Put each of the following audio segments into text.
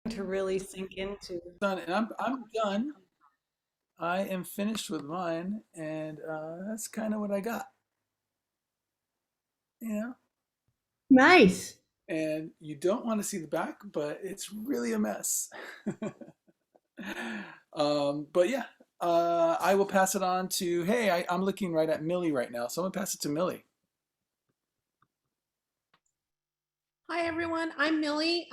to really sink into. Done, and I'm done. I am finished with mine, and that's kind of what I got. You know, Nice. and you don't want to see the back, but it's really a mess. But yeah, I will pass it on to. Hey, I'm looking right at Millie right now, so I'm gonna pass it to Millie. Hi, everyone. I'm Millie.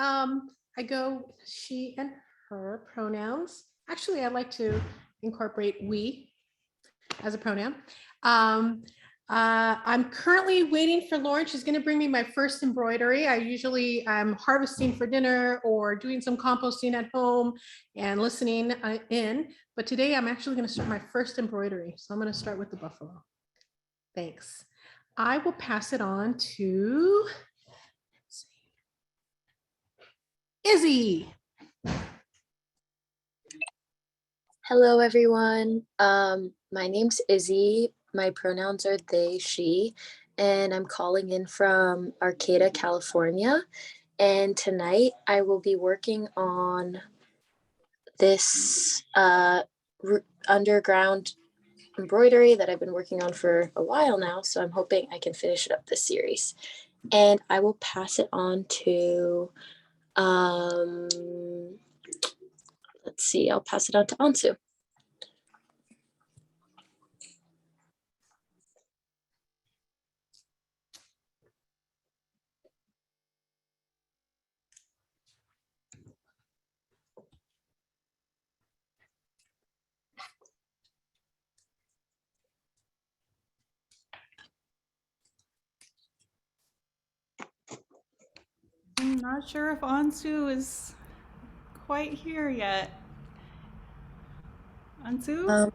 I go she and her pronouns. Actually, I like to incorporate we as a pronoun. Um, I'm currently waiting for Lauren. She's going to bring me my first embroidery. I usually am harvesting for dinner or doing some composting at home and listening in. But today I'm actually going to start my first embroidery. So I'm going to start with the buffalo. Thanks. I will pass it on to Izzy. Hello, everyone. My name's Izzy. My pronouns are they, she, and I'm calling in from Arcata, California. And tonight I will be working on this underground embroidery that I've been working on for a while now. So I'm hoping I can finish it up this series. And I will pass it on to, let's see, I'll pass it on to Ansu. I'm not sure if Ansu is quite here yet. Ansu? Um,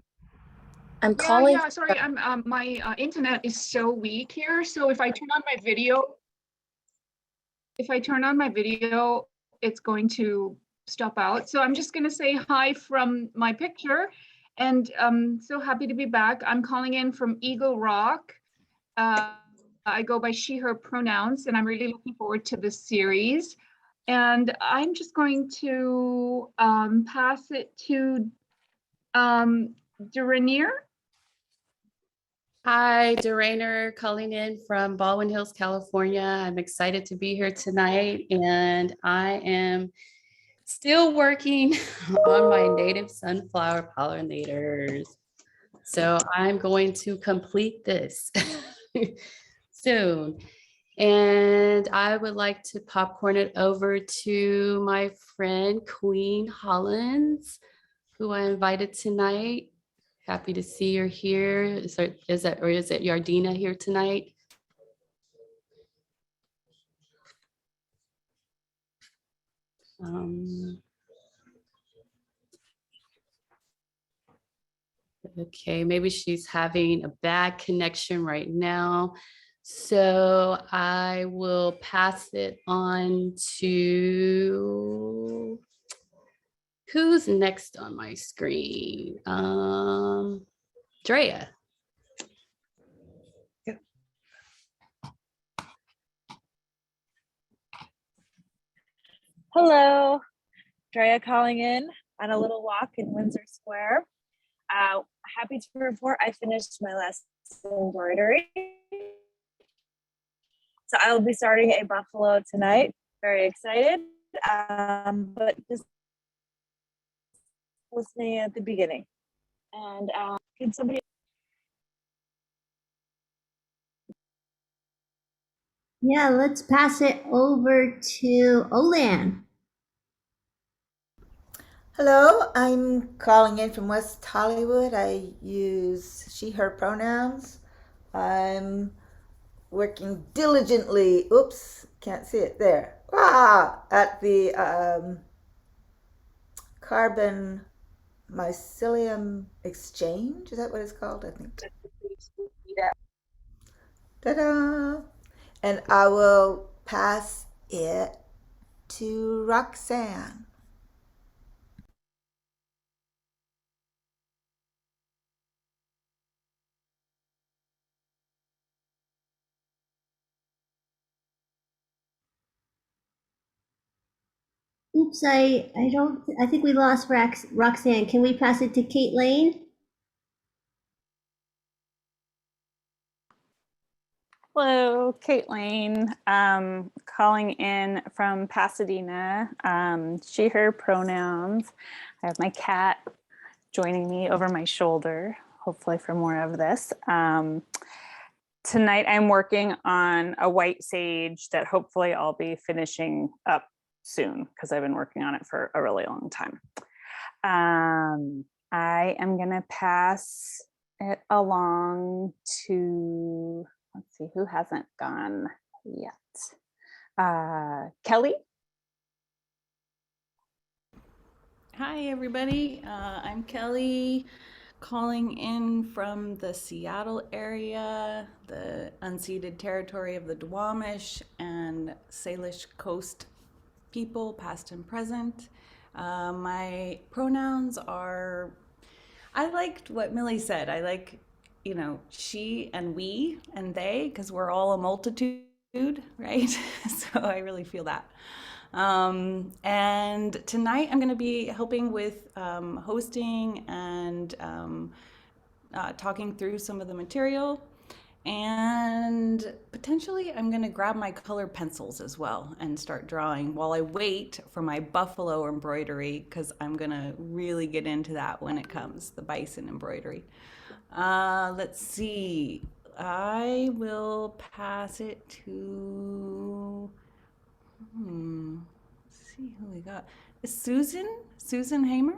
I'm Yeah, calling. yeah, sorry, I'm my internet is so weak here. So if I turn on my video, it's going to stop out. So I'm just gonna say hi from my picture, and so happy to be back. I'm calling in from Eagle Rock. Uh, I go by she, her pronouns, and I'm really looking forward to this series. And I'm just going to pass it to Duranier. Hi, Durainer calling in from Baldwin Hills, California. I'm excited to be here tonight, and I am still working on my native sunflower pollinators. So I'm going to complete this soon. And I would like to popcorn it over to my friend Queen Hollins, who I invited tonight. Happy to see her here. Is it Yardina here tonight? Um, okay, maybe she's having a bad connection right now. So I will pass it on to who's next on my screen? Drea. Hello, Drea calling in on a little walk in Windsor Square. Happy to report I finished my last embroidery. So I will be starting a buffalo tonight. Very excited, but just listening at the beginning. And can somebody? Yeah, let's pass it over to Olan. Hello, I'm calling in from West Hollywood. I use she, her pronouns. I'm working diligently. Oops, can't see it there. At the carbon mycelium exchange. Is that what it's called? I think. Ta-da! And I will pass it to Roxanne. Oops, I don't, I think we lost Roxanne. Can we pass it to Kate Lane? Hello, Kate Lane, calling in from Pasadena. She, her pronouns. I have my cat joining me over my shoulder, hopefully for more of this. Tonight I'm working on a white sage that hopefully I'll be finishing up soon because I've been working on it for a really long time. I am gonna pass it along to, let's see, who hasn't gone yet? Kelly? Hi, everybody. I'm Kelly, calling in from the Seattle area, the unceded territory of the Duwamish and Salish Coast people, past and present. My pronouns are, I liked what Millie said. I like, she and we and they, because we're all a multitude, right? So I really feel that. And tonight I'm going to be helping with hosting and talking through some of the material. And potentially I'm going to grab my colored pencils as well and start drawing while I wait for my buffalo embroidery, because I'm going to really get into that when it comes, the bison embroidery. Let's see. I will pass it to, let's see who we got. Is Susan Hamer?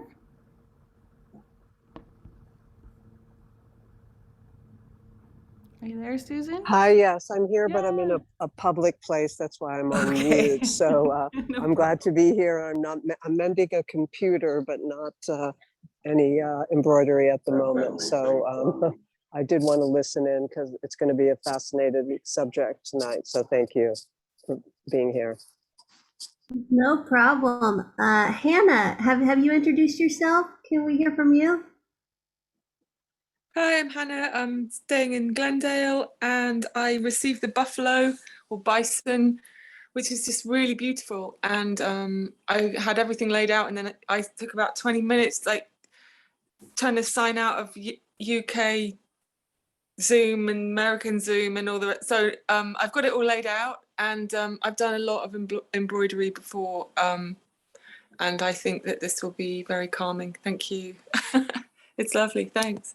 Are you there, Susan? Hi, yes, I'm here, but I'm in Yeah. a public place. That's why I'm on Okay. mute. So No I'm glad to be here. I'm mending a computer, but not any embroidery at the moment. So I did want to listen in because it's going to be a fascinating subject tonight. So thank you for being here. No problem. Hannah, have you introduced yourself? Can we hear from you? Hi, I'm Hannah. I'm staying in Glendale and I received the buffalo or bison, which is just really beautiful. And I had everything laid out and then I took about 20 minutes, like trying to sign out of UK Zoom and American Zoom and all the rest. So I've got it all laid out and I've done a lot of embroidery before. And I think that this will be very calming. Thank you. It's lovely. Thanks.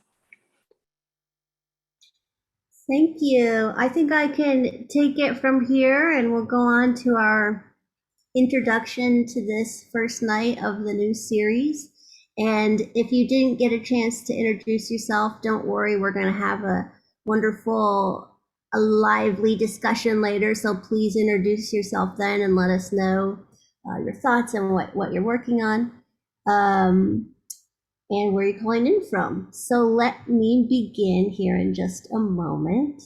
Thank you. I think I can take it from here and we'll go on to our introduction to this first night of the new series. And if you didn't get a chance to introduce yourself, don't worry, we're going to have a wonderful, a lively discussion later. So please introduce yourself then and let us know your thoughts and what you're working on. And where you're calling in from. So let me begin here in just a moment.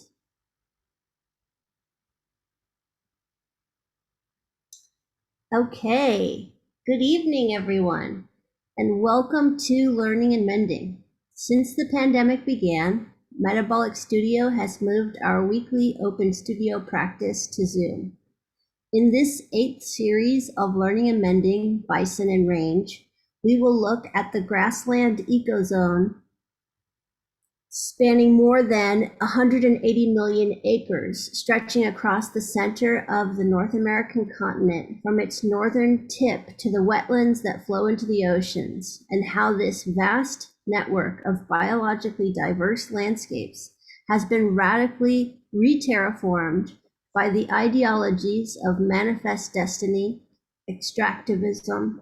Okay, good evening, everyone, and welcome to Learning and Mending. Since the pandemic began, Metabolic Studio has moved our weekly open studio practice to Zoom. In this 8th series of Learning and Mending, Bison and Range, we will look at the grassland ecozone spanning more than 180 million acres, stretching across the center of the North American continent from its northern tip to the wetlands that flow into the oceans, and how this vast network of biologically diverse landscapes has been radically re-terraformed by the ideologies of manifest destiny, extractivism,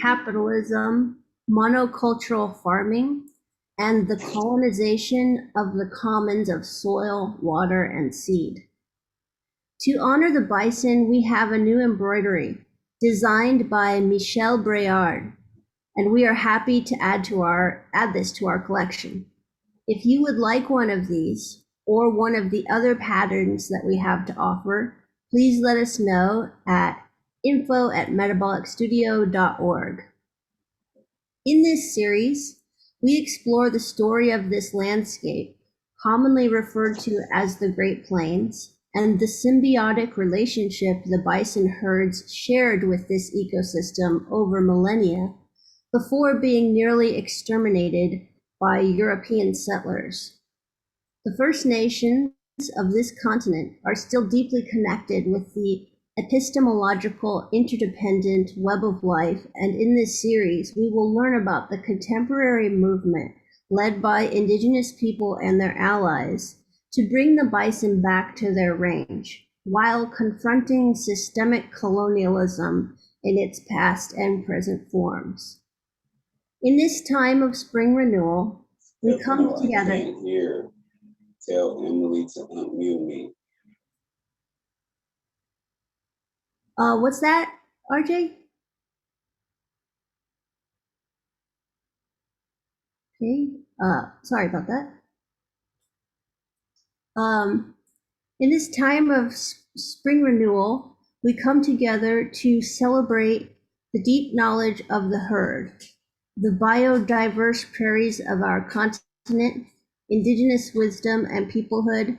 capitalism, monocultural farming, and the colonization of the commons of soil, water, and seed. To honor the bison, we have a new embroidery designed by Michel Breard, and we are happy to add this to our collection. If you would like one of these or one of the other patterns that we have to offer, please let us know at info@metabolicstudio.org. In this series, we explore the story of this landscape, commonly referred to as the Great Plains, and the symbiotic relationship the bison herds shared with this ecosystem over millennia before being nearly exterminated by European settlers. The First Nations of this continent are still deeply connected with the epistemological interdependent web of life, and in this series, we will learn about the contemporary movement led by Indigenous people and their allies to bring the bison back to their range, while confronting systemic colonialism in its past and present forms. In this time of spring renewal, we come together. I can't hear. Tell Emily to unmute me. What's that, RJ? Okay, sorry about that. In this time of spring renewal, we come together to celebrate the deep knowledge of the herd, the biodiverse prairies of our continent, indigenous wisdom and peoplehood,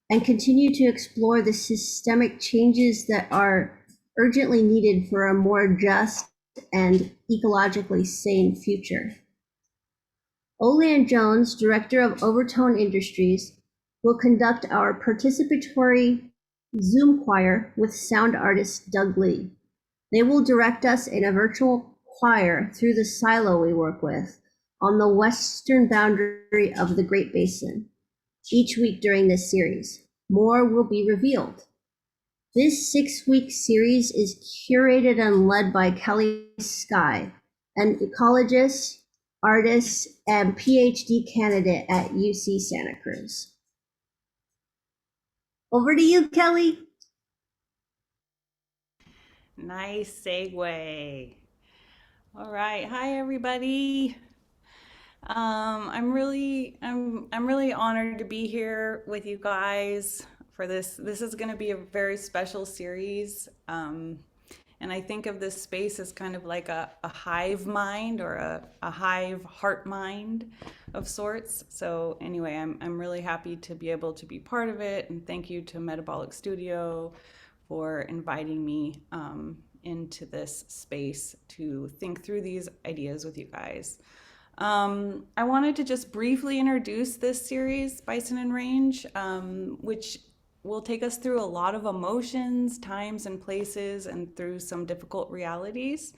and continue to explore the systemic changes that are urgently needed for a more just and ecologically sane future. Olean Jones, Director of Overtone Industries, will conduct our participatory Zoom choir with sound artist Doug Lee. They will direct us in a virtual choir through the silo we work with on the western boundary of the Great Basin each week during this series. More will be revealed. This 6-week series is curated and led by Kelly Sky, an ecologist, artist, and PhD candidate at UC Santa Cruz. Over to you, Kelly. Nice segue. All right. Hi, everybody. I'm really honored to be here with you guys for this. This is going to be a very special series. And I think of this space as kind of like a hive mind or a hive heart mind of sorts. So anyway, I'm really happy to be able to be part of it. And thank you to Metabolic Studio for inviting me into this space to think through these ideas with you guys. I wanted to just briefly introduce this series, Bison and Range, which will take us through a lot of emotions, times and places, and through some difficult realities.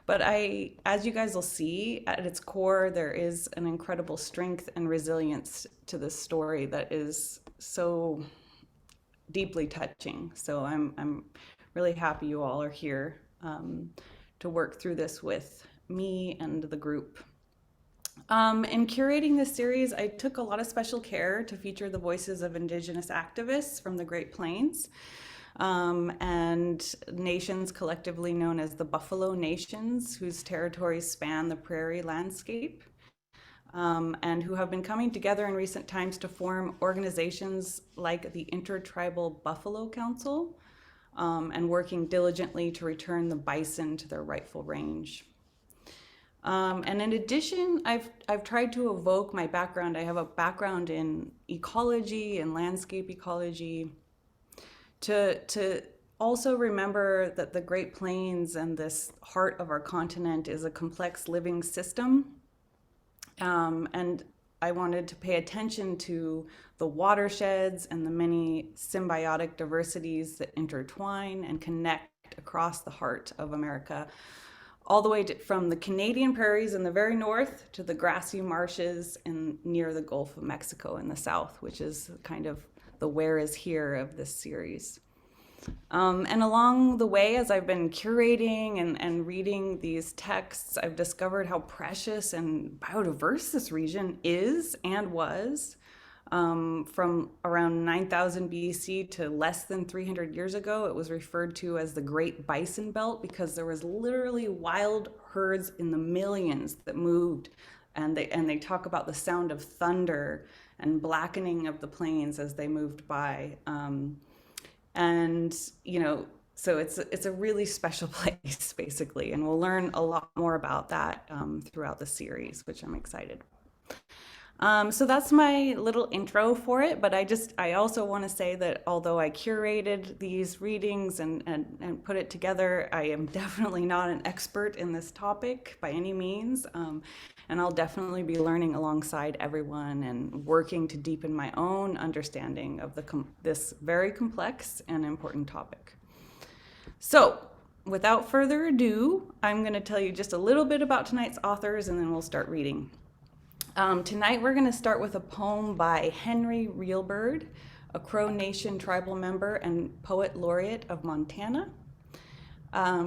But as you guys will see, at its core, there is an incredible strength and resilience to this story that is so deeply touching. So I'm really happy you all are here to work through this with me and the group. In curating this series, I took a lot of special care to feature the voices of Indigenous activists from the Great Plains and nations collectively known as the Buffalo Nations, whose territories span the prairie landscape, and who have been coming together in recent times to form organizations like the Intertribal Buffalo Council and working diligently to return the bison to their rightful range. And in addition, I've tried to evoke my background. I have a background in ecology and landscape ecology to also remember that the Great Plains and this heart of our continent is a complex living system. And I wanted to pay attention to the watersheds and the many symbiotic diversities that intertwine and connect across the heart of America, all the way from the Canadian prairies in the very north to the grassy marshes near the Gulf of Mexico in the south, which is kind of the where is here of this series. And along the way, as I've been curating and reading these texts, I've discovered how precious and biodiverse this region is and was. From around 9,000 BC to less than 300 years ago, it was referred to as the Great Bison Belt because there was literally wild herds in the millions that moved, and they talk about the sound of thunder and blackening of the plains as they moved by. And so it's a really special place, basically, and we'll learn a lot more about that throughout the series, which I'm excited. So that's my little intro for it, but I also want to say that although I curated these readings and put it together, I am definitely not an expert in this topic by any means. And I'll definitely be learning alongside everyone and working to deepen my own understanding of this very complex and important topic. So, without further ado, I'm going to tell you just a little bit about tonight's authors and then we'll start reading. Tonight we're going to start with a poem by Henry Reelbird, a Crow Nation tribal member and poet laureate of Montana.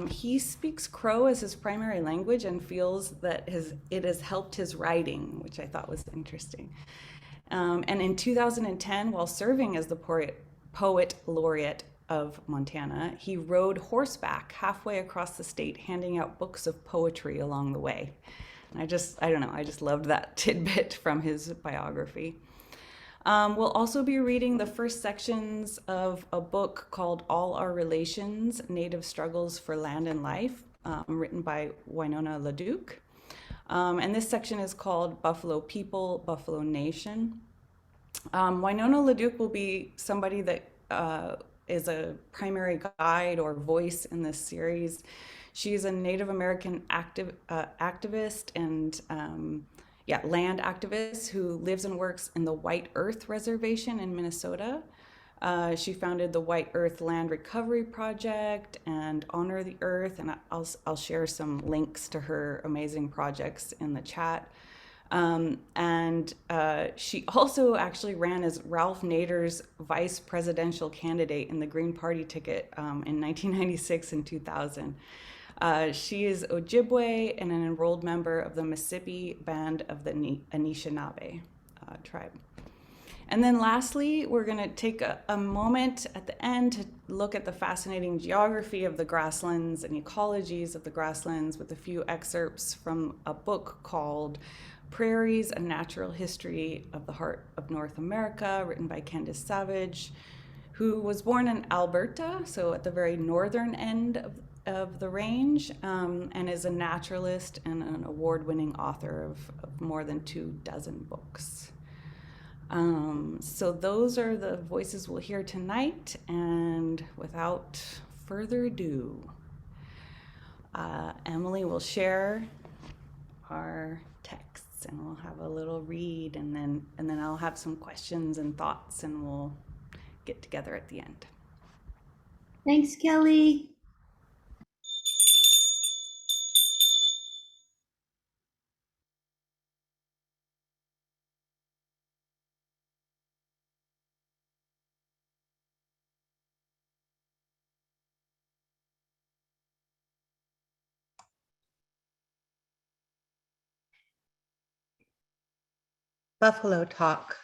He speaks Crow as his primary language and feels that it has helped his writing, which I thought was interesting. And in 2010, while serving as the poet laureate of Montana, he rode horseback halfway across the state, handing out books of poetry along the way. I don't know, I just loved that tidbit from his biography. We'll also be reading the first sections of a book called All Our Relations, Native Struggles for Land and Life, written by Winona LaDuke. And this section is called Buffalo People, Buffalo Nation. Winona LaDuke will be somebody that is a primary guide or voice in this series. She's a Native American activist and land activist who lives and works in the White Earth Reservation in Minnesota. She founded the White Earth Land Recovery Project and Honor the Earth, and I'll share some links to her amazing projects in the chat. She also actually ran as Ralph Nader's vice presidential candidate in the Green Party ticket in 1996 and 2000. She is Ojibwe and an enrolled member of the Mississippi Band of the Anishinaabe tribe. And then lastly, we're going to take a moment at the end to look at the fascinating geography of the grasslands and ecologies of the grasslands with a few excerpts from a book called Prairies, A Natural History of the Heart of North America, written by Candace Savage, who was born in Alberta, so at the very northern end of the range, and is a naturalist and an award-winning author of more than 24 books. So those are the voices we'll hear tonight, and without further ado, Emily will share our texts and we'll have a little read, and then I'll have some questions and thoughts and we'll get together at the end. Thanks, Kelly. Buffalo Talk.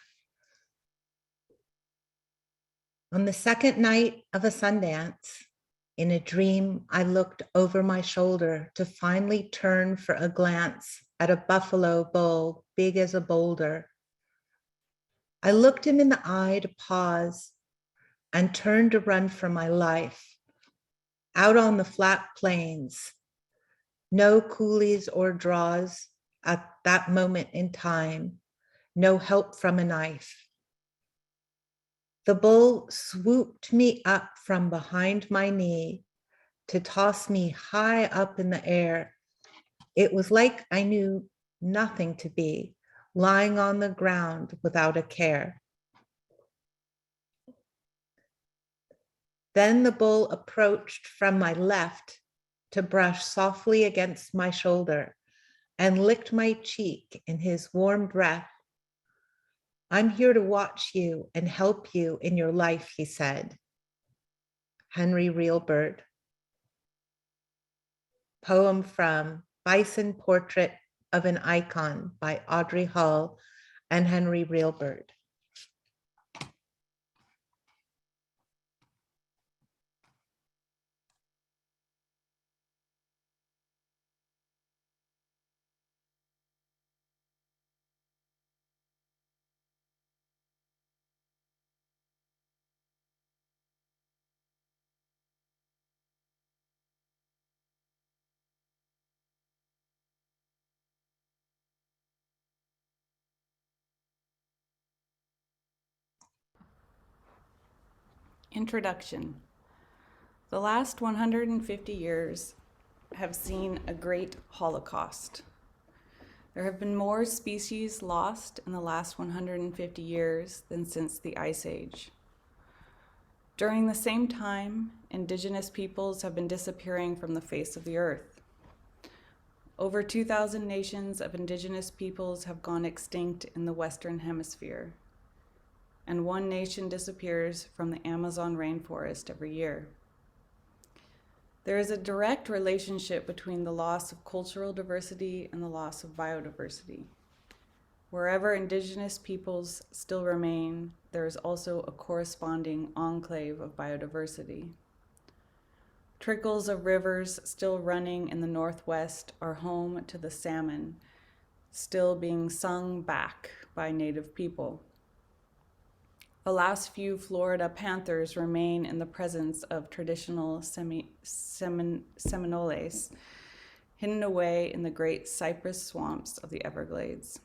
On the second night of a Sundance, in a dream, I looked over my shoulder to finally turn for a glance at a buffalo bull big as a boulder. I looked him in the eye to pause and turned to run for my life. Out on the flat plains, no coolies or draws at that moment in time, no help from a knife. The bull swooped me up from behind my knee to toss me high up in the air. It was like I knew nothing to be, lying on the ground without a care. Then the bull approached from my left to brush softly against my shoulder and licked my cheek in his warm breath. I'm here to watch you and help you in your life, he said. Henry Reelbird. Poem from Bison Portrait of an Icon by Audrey Hull and Henry Reelbird. Introduction. The last 150 years have seen a great holocaust. There have been more species lost in the last 150 years than since the Ice Age. During the same time, indigenous peoples have been disappearing from the face of the earth. Over 2,000 nations of indigenous peoples have gone extinct in the Western Hemisphere, and one nation disappears from the Amazon rainforest every year. There is a direct relationship between the loss of cultural diversity and the loss of biodiversity. Wherever indigenous peoples still remain, there is also a corresponding enclave of biodiversity. Trickles of rivers still running in the Northwest are home to the salmon, still being sung back by Native people. The last few Florida panthers remain in the presence of traditional Seminoles, hidden away in the great cypress swamps of the Everglades.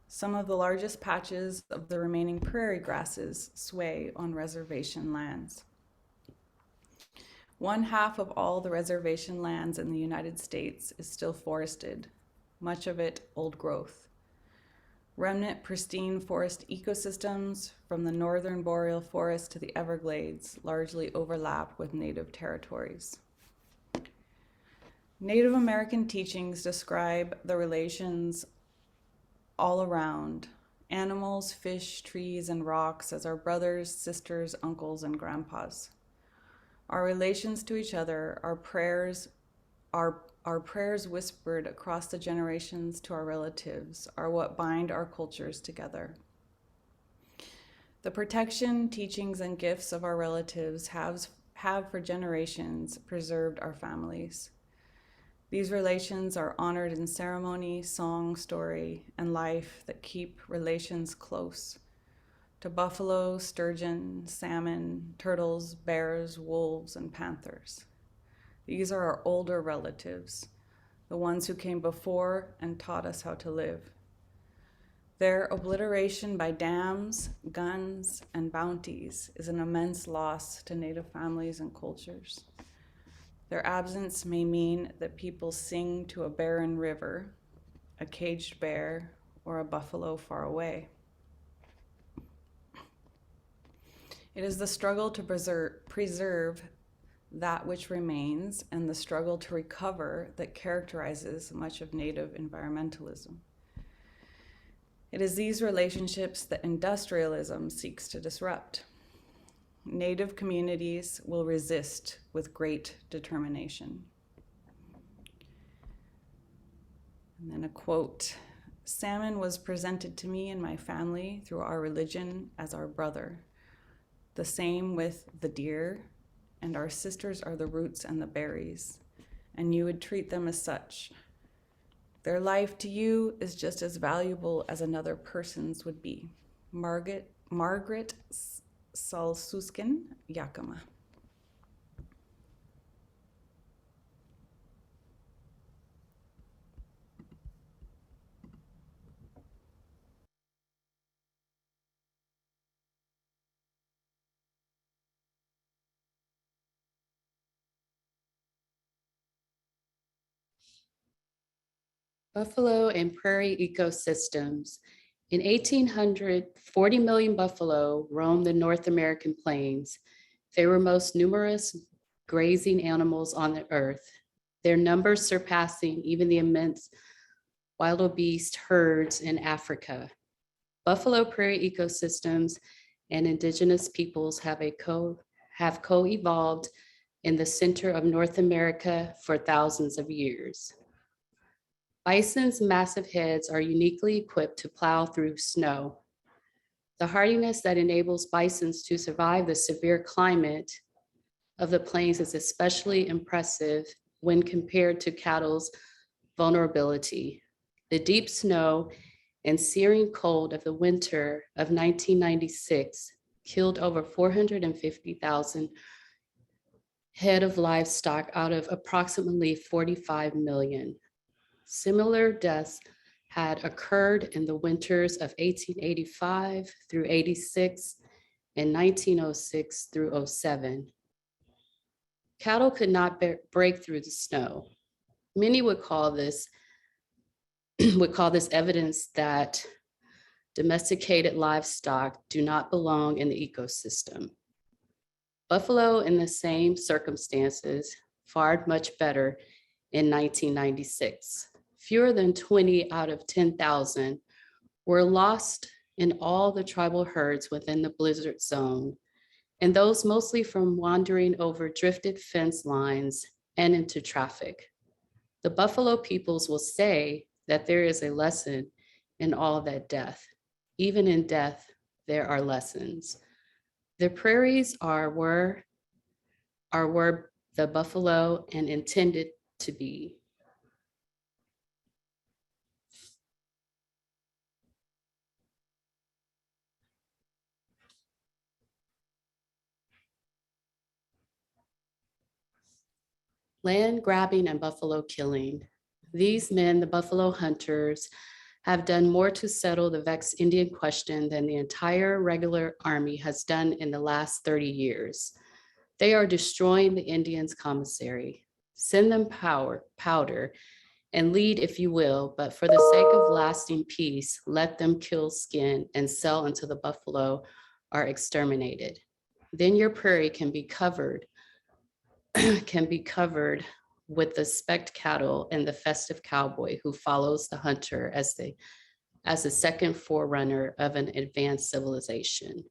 Some of the largest patches of the remaining prairie grasses sway on reservation lands. 1/2 of all the reservation lands in the United States is still forested, much of it old growth. Remnant pristine forest ecosystems from the northern boreal forest to the Everglades largely overlap with native territories. Native American teachings describe the relations all around, animals, fish, trees, and rocks as our brothers, sisters, uncles, and grandpas. Our relations to each other, our prayers whispered across the generations to our relatives are what bind our cultures together. The protection, teachings, and gifts of our relatives have for generations preserved our families. These relations are honored in ceremony, song, story, and life that keep relations close to buffalo, sturgeon, salmon, turtles, bears, wolves, and panthers. These are our older relatives, the ones who came before and taught us how to live. Their obliteration by dams, guns, and bounties is an immense loss to Native families and cultures. Their absence may mean that people sing to a barren river, a caged bear, or a buffalo far away. It is the struggle to preserve that which remains and the struggle to recover that characterizes much of Native environmentalism. It is these relationships that industrialism seeks to disrupt. Native communities will resist with great determination. And then a quote, "Salmon was presented to me and my family through our religion as our brother. The same with the deer, and our sisters are the roots and the berries, and you would treat them as such. Their life to you is just as valuable as another person's would be." Margaret Salsuskin, Yakima. Buffalo and prairie ecosystems. In 1800, 40 million buffalo roamed the North American plains. They were most numerous grazing animals on the earth, their numbers surpassing even the immense wildebeest herds in Africa. Buffalo prairie ecosystems and indigenous peoples have co-evolved in the center of North America for thousands of years. Bison's massive heads are uniquely equipped to plow through snow. The hardiness that enables bisons to survive the severe climate of the plains is especially impressive when compared to cattle's vulnerability. The deep snow and searing cold of the winter of 1996 killed over 450,000 head of livestock out of approximately 45 million. Similar deaths had occurred in the winters of 1885 through 86 in 1906 through '07. Cattle could not break through the snow. Many would call this evidence that domesticated livestock do not belong in the ecosystem. Buffalo, in the same circumstances, fared much better in 1996. Fewer than 20 out of 10,000 were lost in all the tribal herds within the blizzard zone, and those mostly from wandering over drifted fence lines and into traffic. The Buffalo peoples will say that there is a lesson in all that death. Even in death, there are lessons. The prairies are where the buffalo and intended to be. Land grabbing and buffalo killing. These men, the buffalo hunters, have done more to settle the vexed Indian question than the entire regular army has done in the last 30 years. They are destroying the Indians' commissary. Send them powder, and lead if you will, but for the sake of lasting peace, let them kill, skin, and sell until the buffalo are exterminated. Then your prairie can be covered with the specked cattle and the festive cowboy who follows the hunter as the second forerunner of an advanced civilization.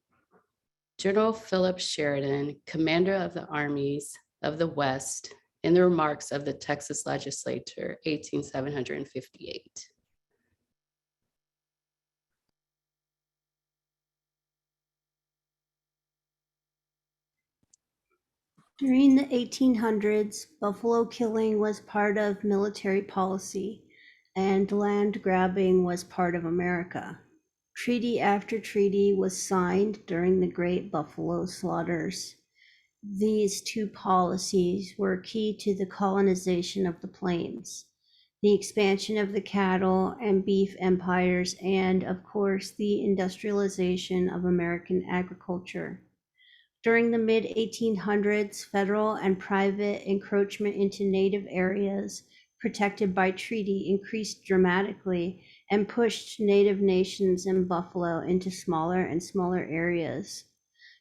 General Philip Sheridan, commander of the armies of the West, in the remarks of the Texas legislature, 1858. During the 1800s, buffalo killing was part of military policy, and land grabbing was part of America. Treaty after treaty was signed during the Great Buffalo Slaughters. These two policies were key to the colonization of the plains, the expansion of the cattle and beef empires, and, of course, the industrialization of American agriculture. During the mid-1800s, federal and private encroachment into native areas protected by treaty increased dramatically and pushed native nations and buffalo into smaller and smaller areas.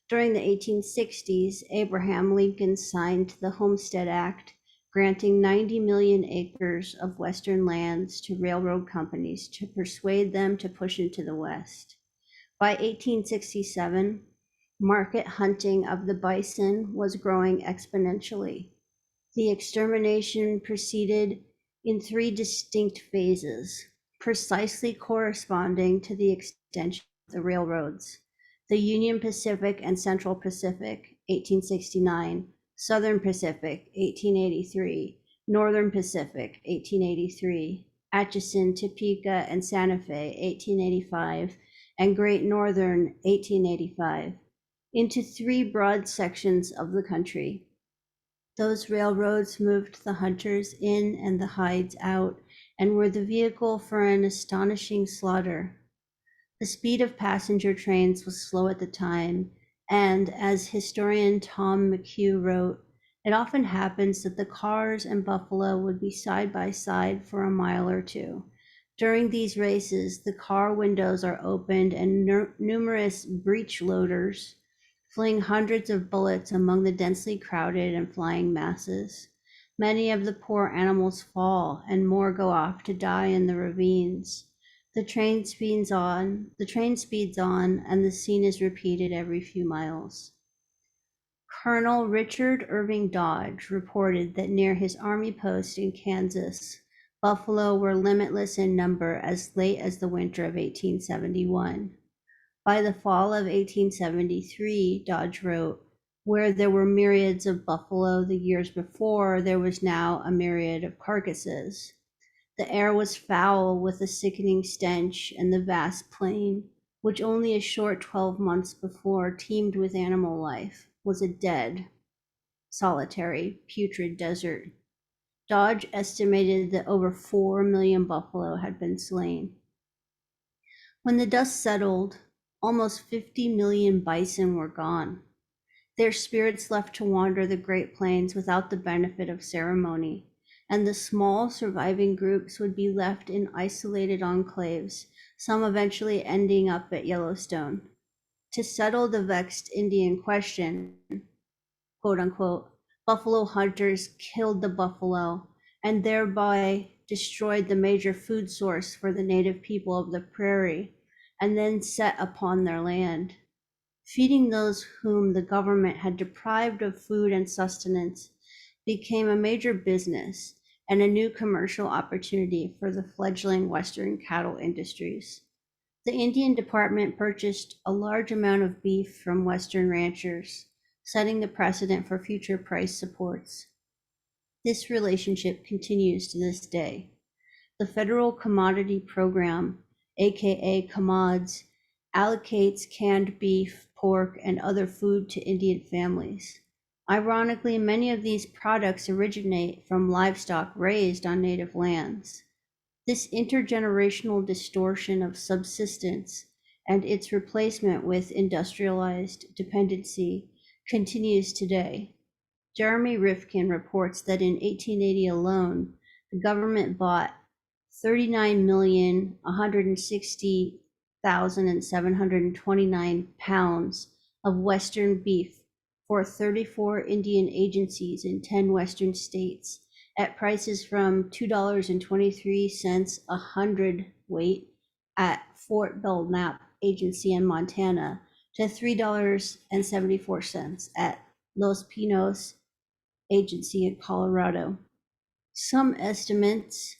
During the 1860s, Abraham Lincoln signed the Homestead Act, granting 90 million acres of Western lands to railroad companies to persuade them to push into the West. By 1867, market hunting of the bison was growing exponentially. The extermination proceeded in three distinct phases, precisely corresponding to the extension of the railroads. The Union Pacific and Central Pacific, 1869, Southern Pacific, 1883, Northern Pacific, 1883, Atchison, Topeka, and Santa Fe, 1885, and Great Northern, 1885, into three broad sections of the country. Those railroads moved the hunters in and the hides out, and were the vehicle for an astonishing slaughter. The speed of passenger trains was slow at the time, and as historian Tom McHugh wrote, it often happens that the cars and buffalo would be side by side for a mile or two. During these races, the car windows are opened and numerous breech loaders fling hundreds of bullets among the densely crowded and flying masses. Many of the poor animals fall, and more go off to die in the ravines. The train speeds on, and the scene is repeated every few miles. Colonel Richard Irving Dodge reported that near his army post in Kansas, buffalo were limitless in number as late as the winter of 1871. By the fall of 1873, Dodge wrote, where there were myriads of buffalo the years before, there was now a myriad of carcasses. The air was foul with a sickening stench, and the vast plain, which only a short 12 months before teemed with animal life, was a dead, solitary, putrid desert. Dodge estimated that over 4 million buffalo had been slain. When the dust settled, almost 50 million bison were gone, their spirits left to wander the Great Plains without the benefit of ceremony, and the small surviving groups would be left in isolated enclaves, some eventually ending up at Yellowstone. To settle the vexed Indian question, quote unquote, buffalo hunters killed the buffalo and thereby destroyed the major food source for the native people of the prairie, and then set upon their land. Feeding those whom the government had deprived of food and sustenance became a major business and a new commercial opportunity for the fledgling Western cattle industries. The Indian Department purchased a large amount of beef from Western ranchers, setting the precedent for future price supports. This relationship continues to this day. The Federal Commodity Program, aka COMODS, allocates canned beef, pork, and other food to Indian families. Ironically, many of these products originate from livestock raised on native lands. This intergenerational distortion of subsistence and its replacement with industrialized dependency continues today. Jeremy Rifkin reports that in 1880 alone, the government bought 39,160,729 pounds of Western beef for 34 Indian agencies in 10 Western states at prices from $2.23 a hundredweight at Fort Belknap Agency in Montana to $3.74 at Los Pinos Agency in Colorado. Some estimates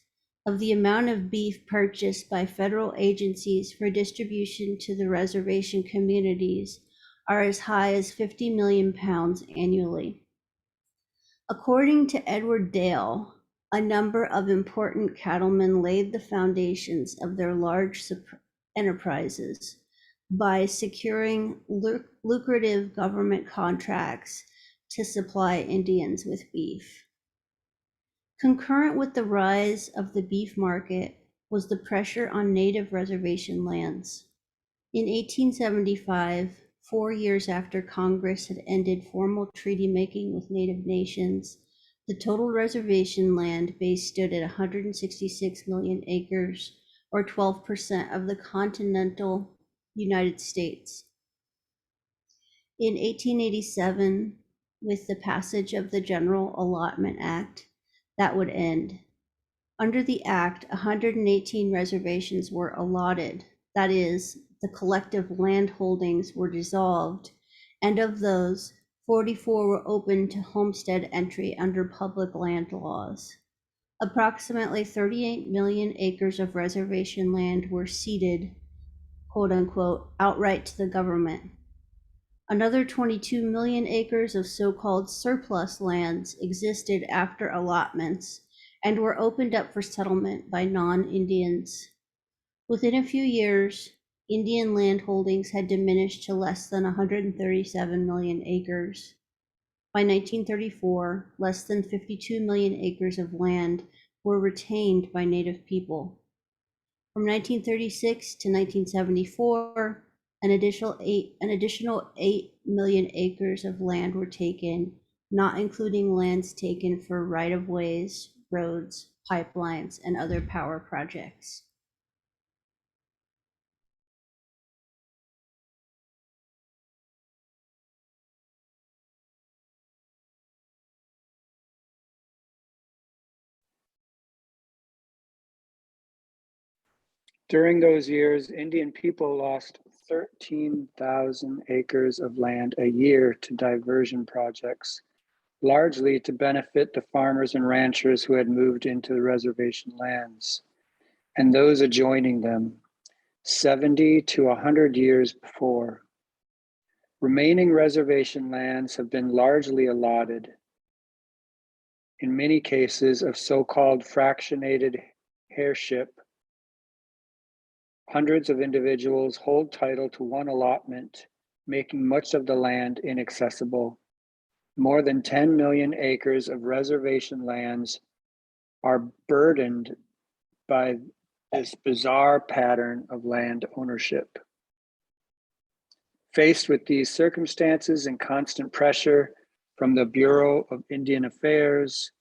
of the amount of beef purchased by federal agencies for distribution to the reservation communities are as high as 50 million pounds annually. According to Edward Dale, a number of important cattlemen laid the foundations of their large enterprises by securing lucrative government contracts to supply Indians with beef. Concurrent with the rise of the beef market was the pressure on native reservation lands. In 1875, 4 years after Congress had ended formal treaty making with native nations, the total reservation land base stood at 166 million acres, or 12% of the continental United States. In 1887, with the passage of the General Allotment Act, that would end. Under the Act, 118 reservations were allotted, that is, the collective land holdings were dissolved, and of those, 44 were open to homestead entry under public land laws. Approximately 38 million acres of reservation land were ceded, quote unquote, outright to the government. Another 22 million acres of so-called surplus lands existed after allotments and were opened up for settlement by non-Indians. Within a few years, Indian land holdings had diminished to less than 137 million acres. By 1934, less than 52 million acres of land were retained by Native people. From 1936 to 1974, an additional 8 million acres of land were taken, not including lands taken for right-of-ways, roads, pipelines, and other power projects. During those years, Indian people lost 13,000 acres of land a year to diversion projects, largely to benefit the farmers and ranchers who had moved into the reservation lands, and those adjoining them, 70 to 100 years before. Remaining reservation lands have been largely allotted, in many cases of so-called fractionated heirship. Hundreds of individuals hold title to one allotment, making much of the land inaccessible. More than 10 million acres of reservation lands are burdened by this bizarre pattern of land ownership. Faced with these circumstances and constant pressure from the Bureau of Indian Affairs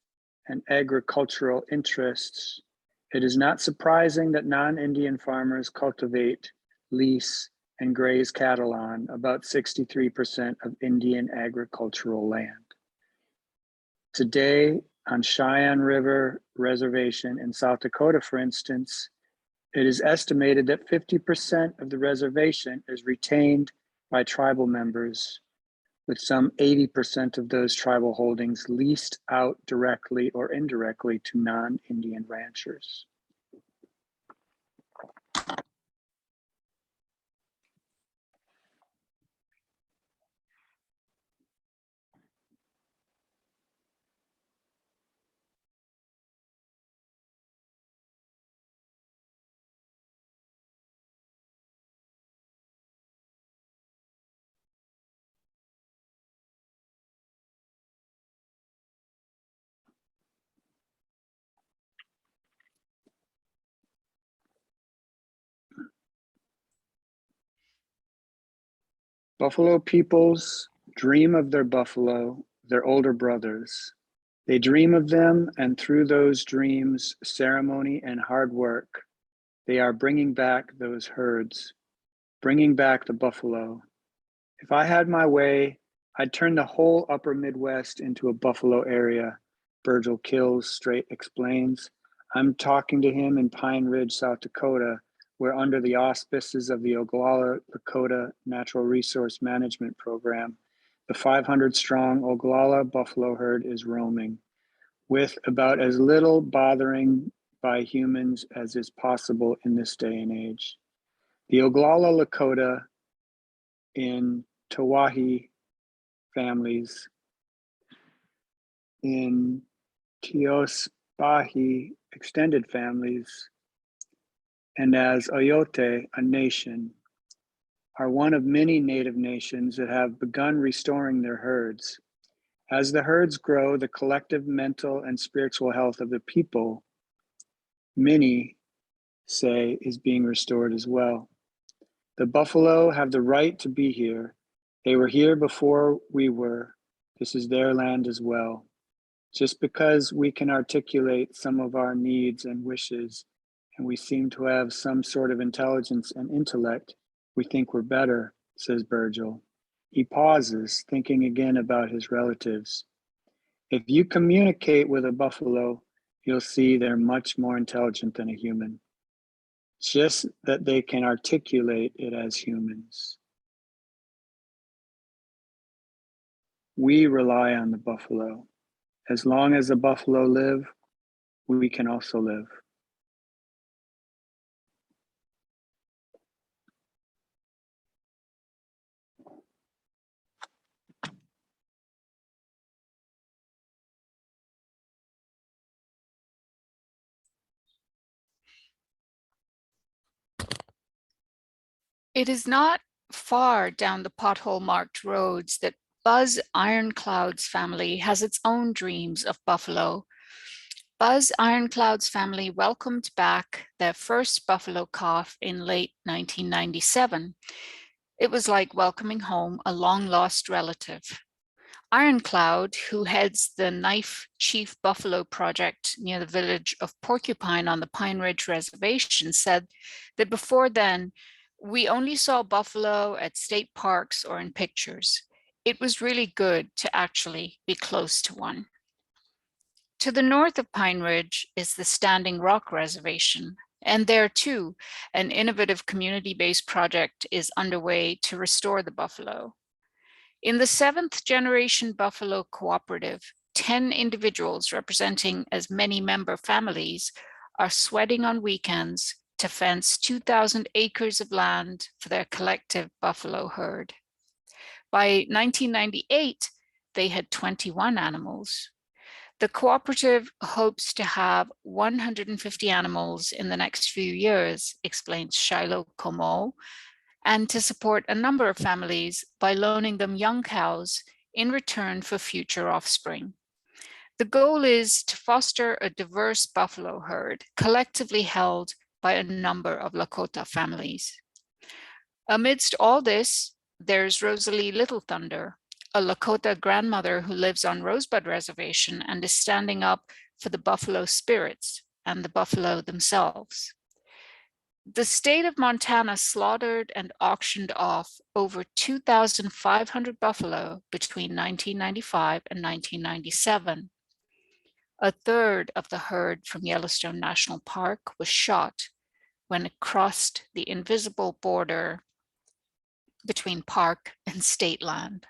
and agricultural interests, it is not surprising that non-Indian farmers cultivate, lease, and graze cattle on about 63% of Indian agricultural land. Today, on Cheyenne River Reservation in South Dakota, for instance, it is estimated that 50% of the reservation is retained by tribal members, with some 80% of those tribal holdings leased out directly or indirectly to non-Indian ranchers. Buffalo peoples dream of their buffalo, their older brothers. They dream of them, and through those dreams, ceremony, and hard work, they are bringing back those herds, bringing back the buffalo. If I had my way, I'd turn the whole upper Midwest into a buffalo area, Virgil Kills straight explains. I'm talking to him in Pine Ridge, South Dakota, where under the auspices of the Oglala Lakota Natural Resource Management Program, the 500-strong Oglala buffalo herd is roaming, with about as little bothering by humans as is possible in this day and age. The Oglala Lakota in Tawahi families, in Teospahi extended families, and as Oyote, a nation, are one of many native nations that have begun restoring their herds. As the herds grow, the collective mental and spiritual health of the people, many say, is being restored as well. The buffalo have the right to be here. They were here before we were. This is their land as well. Just because we can articulate some of our needs and wishes, and we seem to have some sort of intelligence and intellect, we think we're better, says Virgil. He pauses, thinking again about his relatives. If you communicate with a buffalo, you'll see they're much more intelligent than a human. Just that they can articulate it as humans. We rely on the buffalo. As long as the buffalo live, we can also live. It is not far down the pothole-marked roads that Buzz Ironcloud's family has its own dreams of buffalo. Buzz Ironcloud's family welcomed back their first buffalo calf in late 1997. It was like welcoming home a long-lost relative. Ironcloud, who heads the Knife Chief Buffalo Project near the village of Porcupine on the Pine Ridge Reservation, said that before then, we only saw buffalo at state parks or in pictures. It was really good to actually be close to one. To the north of Pine Ridge is the Standing Rock Reservation, and there too, an innovative community-based project is underway to restore the buffalo. In the 7th Generation Buffalo Cooperative, 10 individuals representing as many member families are sweating on weekends to fence 2,000 acres of land for their collective buffalo herd. By 1998, they had 21 animals. The cooperative hopes to have 150 animals in the next few years, explains Shiloh Como, and to support a number of families by loaning them young cows in return for future offspring. The goal is to foster a diverse buffalo herd collectively held by a number of Lakota families. Amidst all this, there's Rosalie Little Thunder, a Lakota grandmother who lives on Rosebud Reservation and is standing up for the buffalo spirits and the buffalo themselves. The state of Montana slaughtered and auctioned off over 2,500 buffalo between 1995 and 1997. A third of the herd from Yellowstone National Park was shot when it crossed the invisible border between park and state land.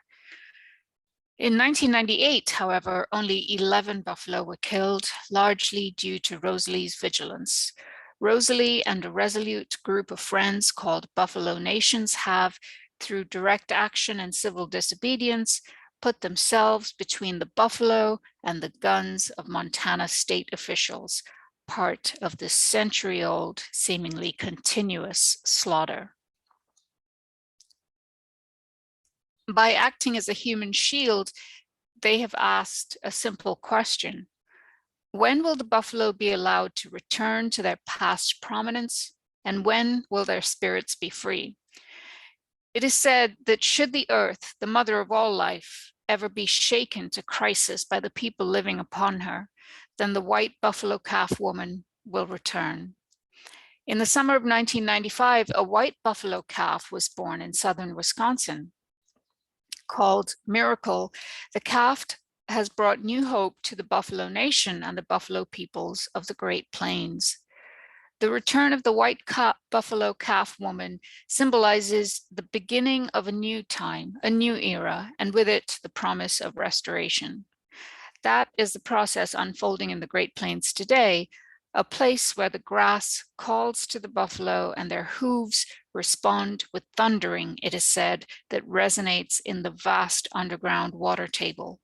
In 1998, however, only 11 buffalo were killed, largely due to Rosalie's vigilance. Rosalie and a resolute group of friends called Buffalo Nations have, through direct action and civil disobedience, put themselves between the buffalo and the guns of Montana state officials, part of this century-old, seemingly continuous slaughter. By acting as a human shield, they have asked a simple question. When will the buffalo be allowed to return to their past prominence? And when will their spirits be free? It is said that should the earth, the mother of all life, ever be shaken to crisis by the people living upon her, then the white buffalo calf woman will return. In the summer of 1995, a white buffalo calf was born in southern Wisconsin. Called Miracle, the calf has brought new hope to the Buffalo Nation and the Buffalo peoples of the Great Plains. The return of the white buffalo calf woman symbolizes the beginning of a new time, a new era, and with it, the promise of restoration. That is the process unfolding in the Great Plains today, a place where the grass calls to the buffalo and their hooves respond with thundering, it is said, that resonates in the vast underground water table.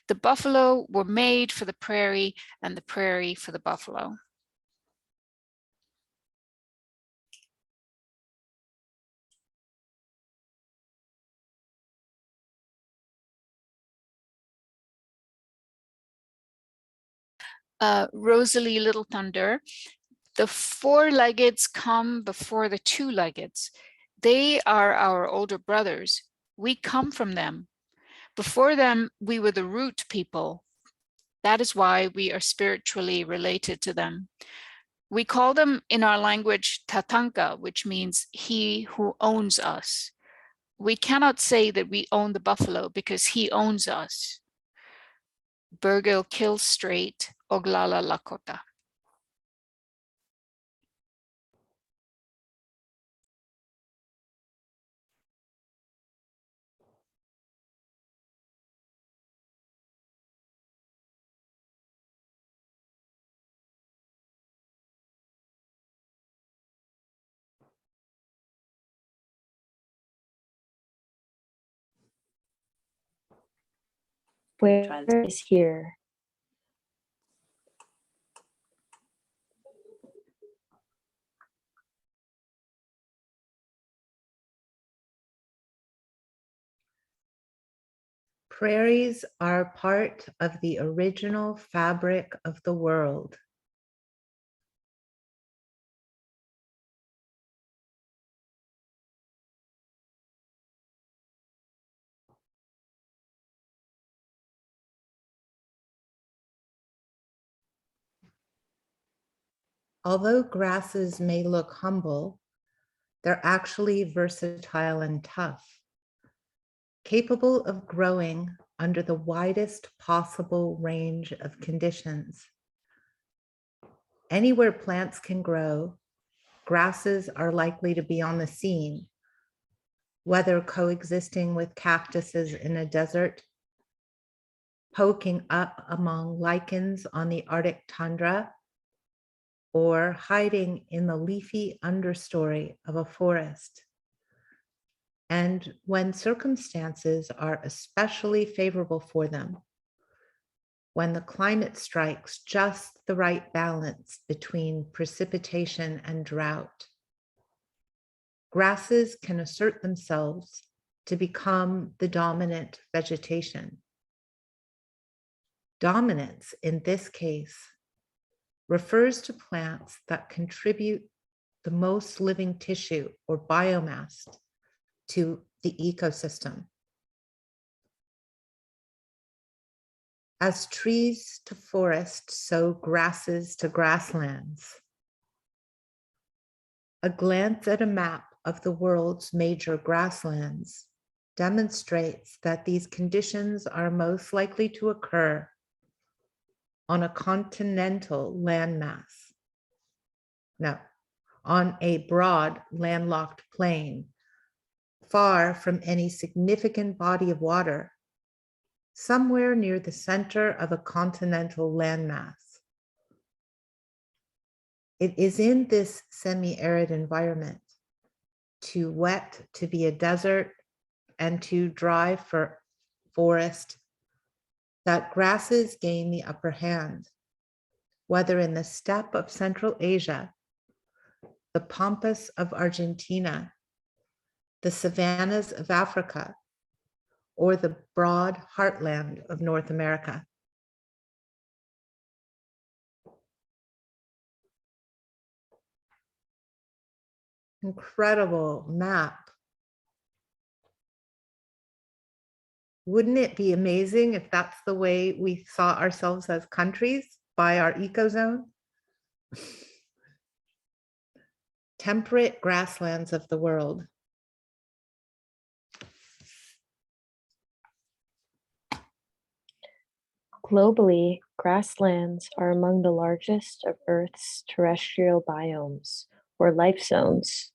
The buffalo were made for the prairie and the prairie for the buffalo. Rosalie Little Thunder, the four-leggeds come before the two-leggeds. They are our older brothers. We come from them. Before them, we were the root people. That is why we are spiritually related to them. We call them in our language Tatanka, which means he who owns us. We cannot say that we own the buffalo because he owns us. Burgill Kills Straight, Oglala Lakota. Where is here? Prairies are part of the original fabric of the world. Although grasses may look humble, they're actually versatile and tough, capable of growing under the widest possible range of conditions. Anywhere plants can grow, grasses are likely to be on the scene, whether coexisting with cactuses in a desert, poking up among lichens on the Arctic tundra, or hiding in the leafy understory of a forest. And when circumstances are especially favorable for them, when the climate strikes just the right balance between precipitation and drought, grasses can assert themselves to become the dominant vegetation. Dominance in this case refers to plants that contribute the most living tissue or biomass to the ecosystem. As trees to forests, so grasses to grasslands. A glance at a map of the world's major grasslands demonstrates that these conditions are most likely to occur on a continental landmass. No, on a broad landlocked plain, far from any significant body of water, somewhere near the center of a continental landmass. It is in this semi-arid environment, too wet to be a desert and too dry for forest, that grasses gain the upper hand, whether in the steppe of Central Asia, the pampas of Argentina, the savannas of Africa, or the broad heartland of North America. Incredible map. Wouldn't it be amazing if that's the way we saw ourselves as countries by our ecozone? Temperate grasslands of the world. Globally, grasslands are among the largest of Earth's terrestrial biomes, or life zones,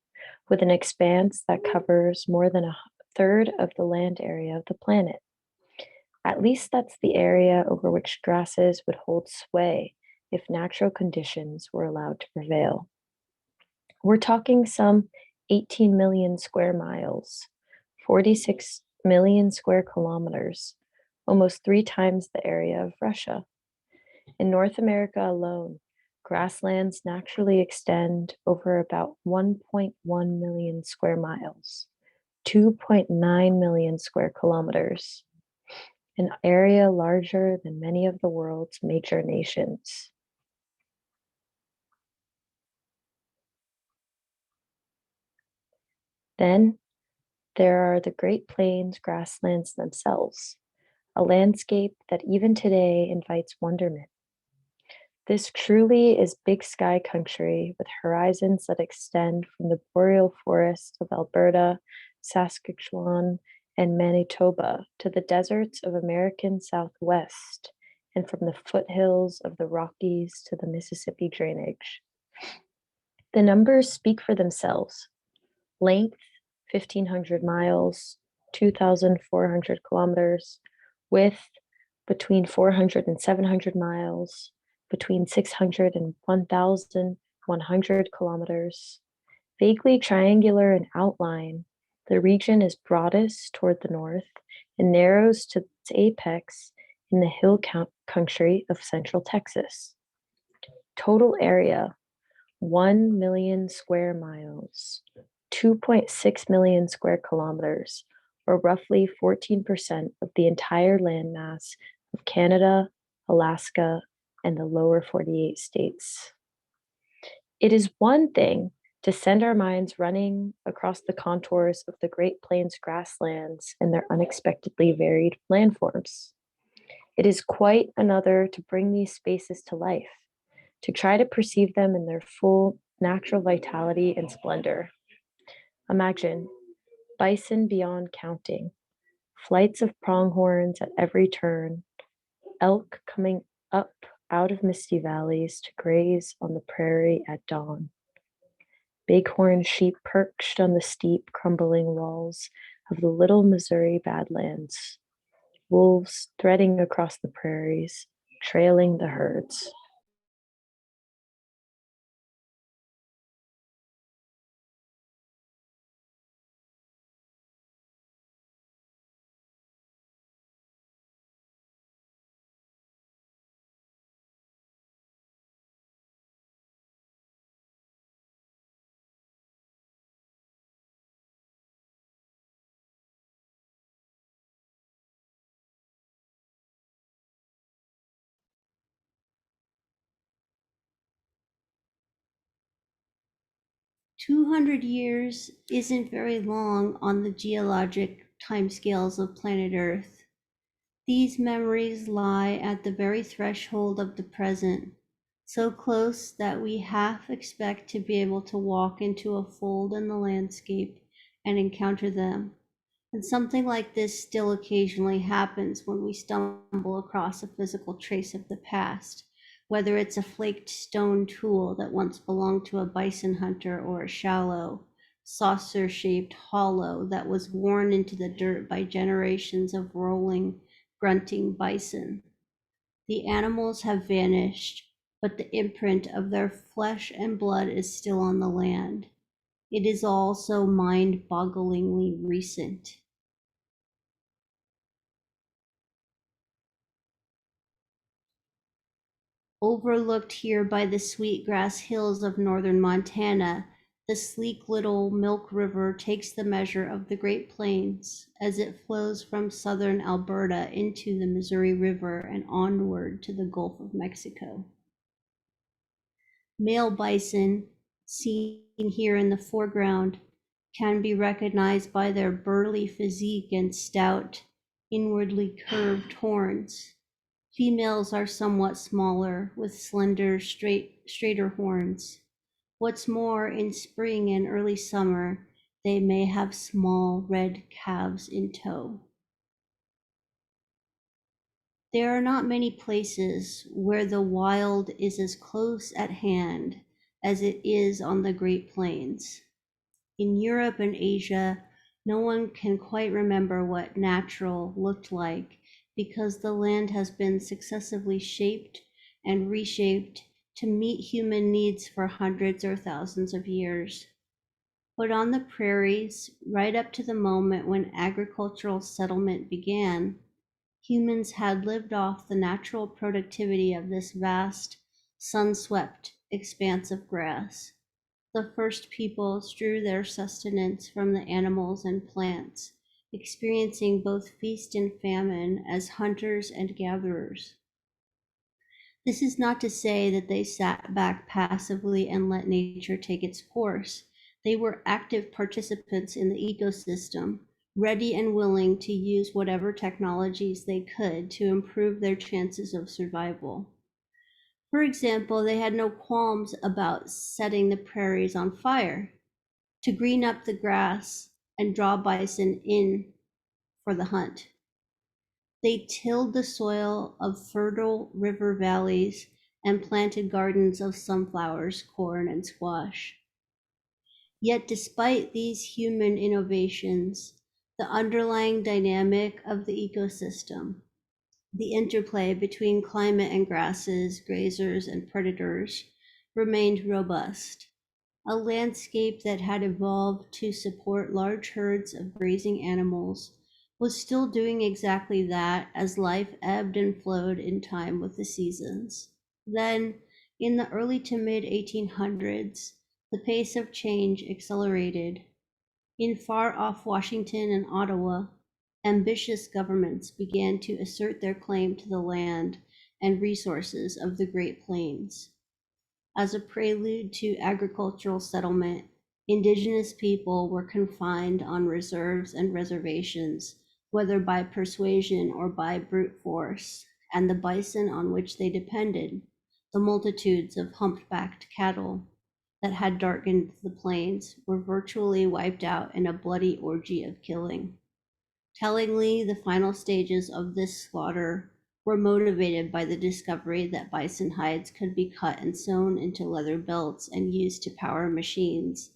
with an expanse that covers more than a third of the land area of the planet. At least that's the area over which grasses would hold sway if natural conditions were allowed to prevail. We're talking some 18 million square miles, 46 million square kilometers, almost 3 times the area of Russia. In North America alone, grasslands naturally extend over about 1.1 million square miles, 2.9 million square kilometers, an area larger than many of the world's major nations. Then there are the Great Plains grasslands themselves, a landscape that even today invites wonderment. This truly is big sky country with horizons that extend from the boreal forests of Alberta, Saskatchewan, and Manitoba to the deserts of American Southwest, and from the foothills of the Rockies to the Mississippi drainage. The numbers speak for themselves. Length, 1,500 miles, 2,400 kilometers. Width, between 400 and 700 miles, between 600 and 1,100 kilometers. Vaguely triangular in outline, the region is broadest toward the north and narrows to its apex in the hill country of central Texas. Total area, 1 million square miles, 2.6 million square kilometers, or roughly 14% of the entire landmass of Canada, Alaska, and the lower 48 states. It is one thing to send our minds running across the contours of the Great Plains grasslands and their unexpectedly varied landforms. It is quite another to bring these spaces to life, to try to perceive them in their full natural vitality and splendor. Imagine bison beyond counting, flights of pronghorns at every turn, elk coming up out of misty valleys to graze on the prairie at dawn, bighorn sheep perched on the steep, crumbling walls of the Little Missouri Badlands, wolves threading across the prairies, trailing the herds. 200 years isn't very long on the geologic timescales of planet Earth. These memories lie at the very threshold of the present, so close that we half expect to be able to walk into a fold in the landscape and encounter them. And something like this still occasionally happens when we stumble across a physical trace of the past, whether it's a flaked stone tool that once belonged to a bison hunter or a shallow, saucer-shaped hollow that was worn into the dirt by generations of rolling, grunting bison. The animals have vanished, but the imprint of their flesh and blood is still on the land. It is all so mind-bogglingly recent. Overlooked here by the sweetgrass hills of northern Montana, the sleek little Milk River takes the measure of the Great Plains as it flows from southern Alberta into the Missouri River and onward to the Gulf of Mexico. Male bison, seen here in the foreground, can be recognized by their burly physique and stout, inwardly curved horns. Females are somewhat smaller, with slender, straighter horns. What's more, in spring and early summer, they may have small red calves in tow. There are not many places where the wild is as close at hand as it is on the Great Plains. In Europe and Asia, no one can quite remember what natural looked like because the land has been successively shaped and reshaped to meet human needs for hundreds or thousands of years. But on the prairies, right up to the moment when agricultural settlement began, humans had lived off the natural productivity of this vast, sun-swept expanse of grass. The first peoples drew their sustenance from the animals and plants, experiencing both feast and famine as hunters and gatherers. This is not to say that they sat back passively and let nature take its course. They were active participants in the ecosystem, ready and willing to use whatever technologies they could to improve their chances of survival. For example, they had no qualms about setting the prairies on fire to green up the grass and draw bison in for the hunt. They tilled the soil of fertile river valleys and planted gardens of sunflowers, corn, and squash. Yet despite these human innovations, the underlying dynamic of the ecosystem, the interplay between climate and grasses, grazers, and predators, remained robust. A landscape that had evolved to support large herds of grazing animals was still doing exactly that as life ebbed and flowed in time with the seasons. Then, in the early to mid 1800s, the pace of change accelerated. In far off Washington and Ottawa, ambitious governments began to assert their claim to the land and resources of the Great Plains. As a prelude to agricultural settlement, indigenous people were confined on reserves and reservations, whether by persuasion or by brute force, and the bison on which they depended, the multitudes of humpbacked cattle that had darkened the plains, were virtually wiped out in a bloody orgy of killing. Tellingly, the final stages of this slaughter were motivated by the discovery that bison hides could be cut and sewn into leather belts and used to power machines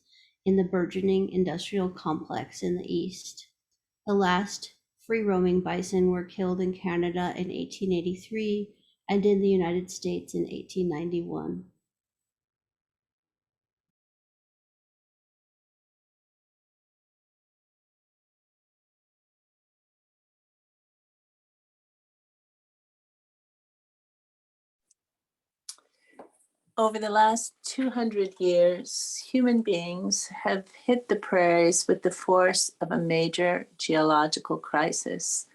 in the burgeoning industrial complex in the East. The last free-roaming bison were killed in Canada in 1883 and in the United States in 1891. Over the last 200 years, human beings have hit the prairies with the force of a major geological crisis,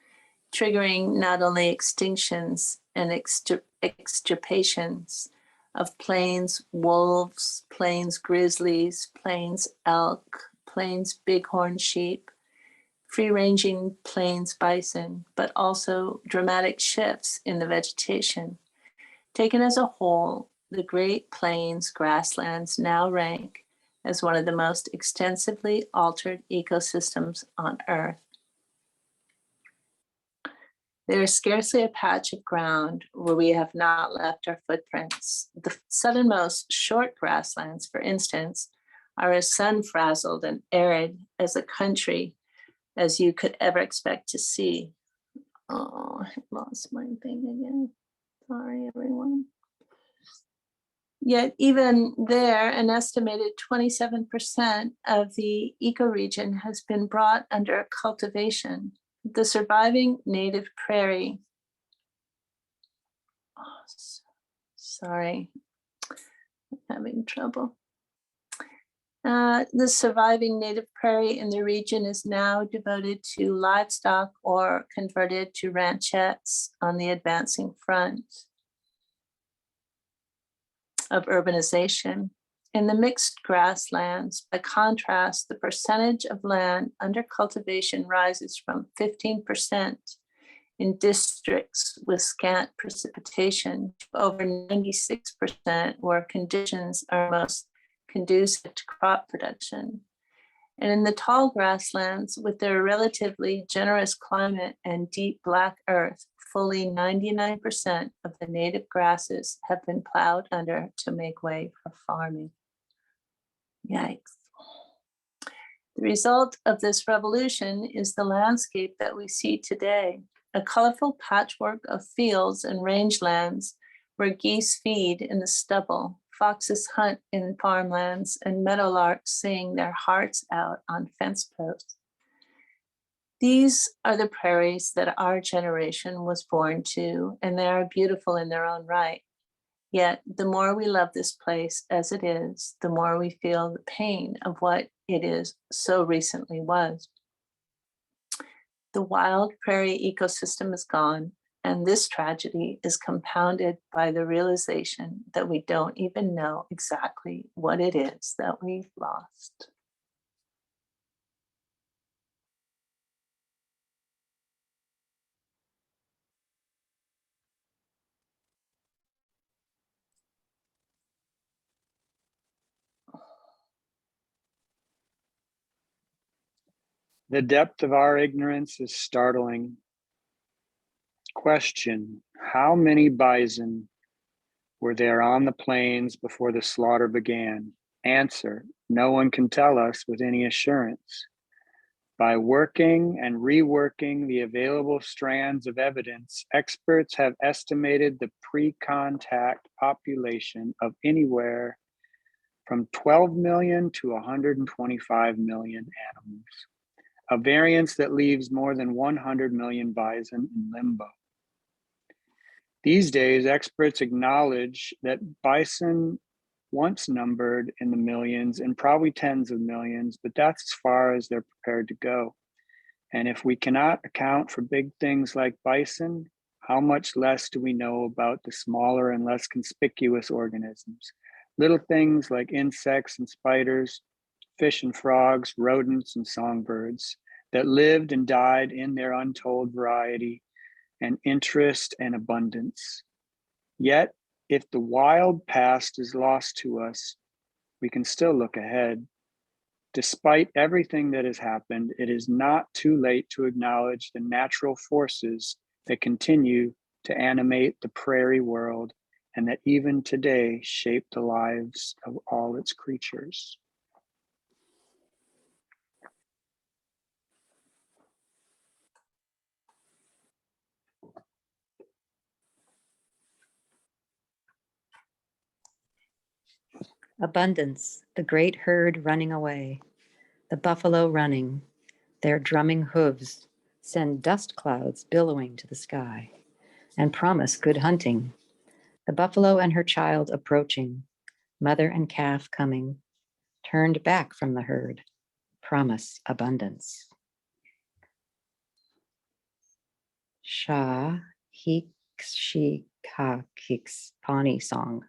triggering not only extinctions and extirpations of plains wolves, plains grizzlies, plains elk, plains bighorn sheep, free-ranging plains bison, but also dramatic shifts in the vegetation. Taken as a whole, the Great Plains grasslands now rank as one of the most extensively altered ecosystems on Earth. There is scarcely a patch of ground where we have not left our footprints. The southernmost short grasslands, for instance, are as sun-frazzled and arid as a country as you could ever expect to see. Oh, I lost my thing again. Sorry, everyone. Yet even there, an estimated 27% of the ecoregion has been brought under cultivation. The surviving native prairie, sorry, I'm having trouble. The surviving native prairie in the region is now devoted to livestock or converted to ranchettes on the advancing front of urbanization. In the mixed grasslands, by contrast, the percentage of land under cultivation rises from 15% in districts with scant precipitation to over 96% where conditions are most conducive to crop production. And in the tall grasslands, with their relatively generous climate and deep black earth, fully 99% of the native grasses have been plowed under to make way for farming. Yikes. The result of this revolution is the landscape that we see today, a colorful patchwork of fields and rangelands where geese feed in the stubble, foxes hunt in farmlands, and meadowlarks sing their hearts out on fence posts. These are the prairies that our generation was born to, and they are beautiful in their own right. Yet the more we love this place as it is, the more we feel the pain of what it is so recently was. The wild prairie ecosystem is gone, and this tragedy is compounded by the realization that we don't even know exactly what it is that we've lost. The depth of our ignorance is startling. Question: how many bison were there on the plains before the slaughter began? Answer: no one can tell us with any assurance. By working and reworking the available strands of evidence, experts have estimated the pre-contact population of anywhere from 12 million to 125 million animals, a variance that leaves more than 100 million bison in limbo. These days, experts acknowledge that bison once numbered in the millions and probably tens of millions, but that's as far as they're prepared to go. And if we cannot account for big things like bison, how much less do we know about the smaller and less conspicuous organisms? Little things like insects and spiders, fish and frogs, rodents and songbirds that lived and died in their untold variety and interest and abundance. Yet, if the wild past is lost to us, we can still look ahead. Despite everything that has happened, it is not too late to acknowledge the natural forces that continue to animate the prairie world and that even today shape the lives of all its creatures. Abundance, the great herd running away, the buffalo running, their drumming hooves send dust clouds billowing to the sky and promise good hunting. The buffalo and her child approaching, mother and calf coming, turned back from the herd, promise abundance. Sha, Hiks, She, Ka, Kiks, Pawnee song.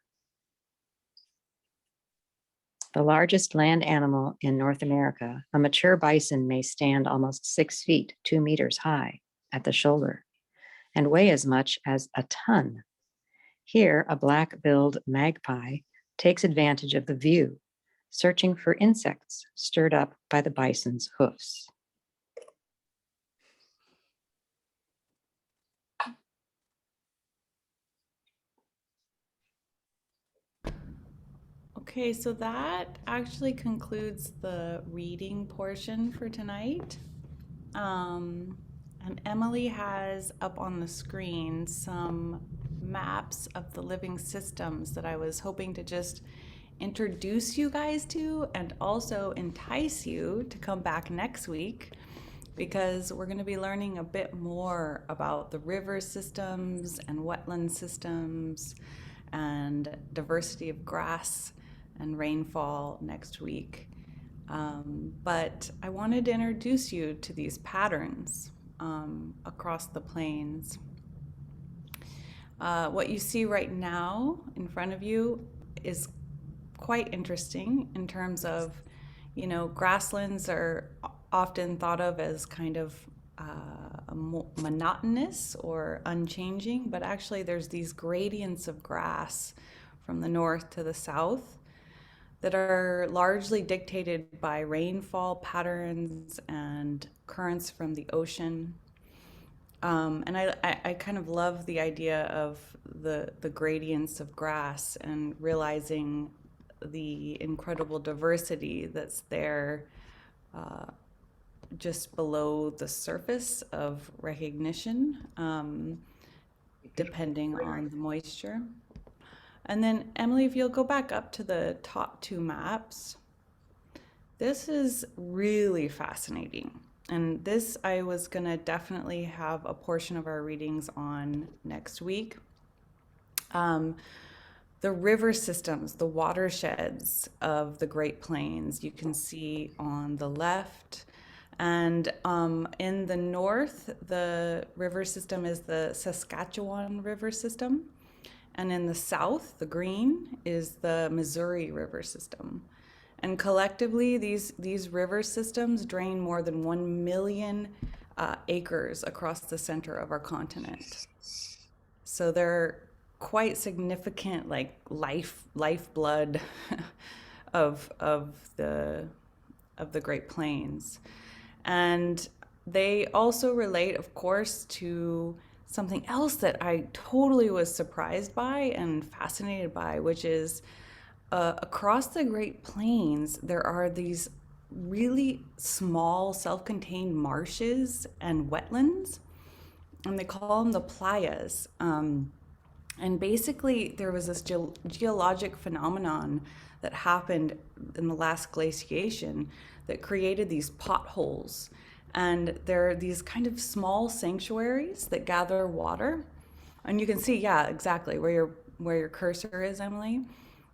The largest land animal in North America, a mature bison may stand almost 6 feet, 2 meters high at the shoulder and weigh as much as a ton. Here, a black-billed magpie takes advantage of the view, searching for insects stirred up by the bison's hoofs. Okay, so that actually concludes the reading portion for tonight. And Emily has up on the screen some maps of the living systems that I was hoping to just introduce you guys to and also entice you to come back next week because we're going to be learning a bit more about the river systems and wetland systems and diversity of grass and rainfall next week. But I wanted to introduce you to these patterns across the plains. What you see right now in front of you is quite interesting in terms of, grasslands are often thought of as kind of monotonous or unchanging, but actually there's these gradients of grass from the north to the south that are largely dictated by rainfall patterns and currents from the ocean. And I kind of love the idea of the gradients of grass and realizing the incredible diversity that's there just below the surface of recognition, depending on the moisture. And then Emily, if you'll go back up to the top two maps, this is really fascinating. And this I was gonna definitely have a portion of our readings on next week. The river systems, the watersheds of the Great Plains, you can see on the left. And in the north, the river system is the Saskatchewan River System. And in the south, the green, is the Missouri River System. And collectively, these river systems drain more than 1 million acres across the center of our continent. So they're quite significant, like lifeblood of the Great Plains. And they also relate, of course, to something else that I totally was surprised by and fascinated by, which is across the Great Plains, there are these really small self-contained marshes and wetlands, and they call them the playas. And basically, there was this geologic phenomenon that happened in the last glaciation that created these potholes. And there are these kind of small sanctuaries that gather water. And you can see, yeah, exactly where your cursor is, Emily.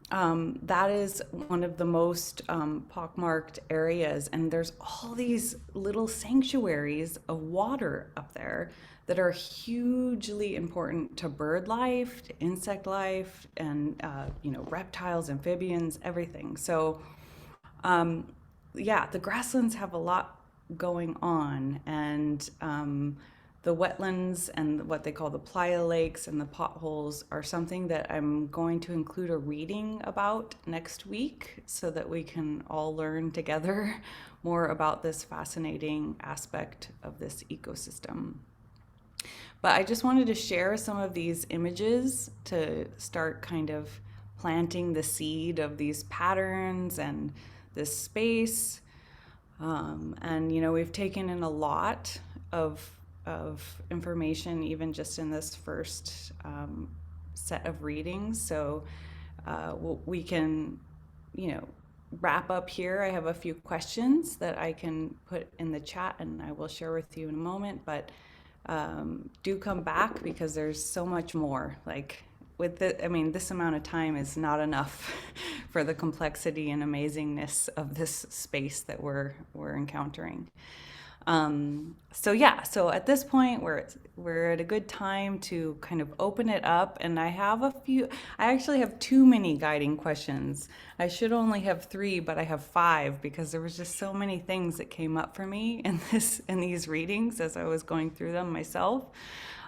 That is one of the most pockmarked areas. And there's all these little sanctuaries of water up there that are hugely important to bird life, to insect life, and reptiles, amphibians, everything. So yeah, the grasslands have a lot going on, and the wetlands and what they call the playa lakes and the potholes are something that I'm going to include a reading about next week so that we can all learn together more about this fascinating aspect of this ecosystem. But I just wanted to share some of these images to start kind of planting the seed of these patterns and this space. And we've taken in a lot of information even just in this first set of readings. So we can, wrap up here. I have a few questions that I can put in the chat and I will share with you in a moment, but do come back because there's so much more. Like this amount of time is not enough for the complexity and amazingness of this space that we're encountering. So yeah, so at this point we're at a good time to kind of open it up, and I actually have too many guiding questions. I should only have 3, but I have 5 because there was just so many things that came up for me in these readings as I was going through them myself.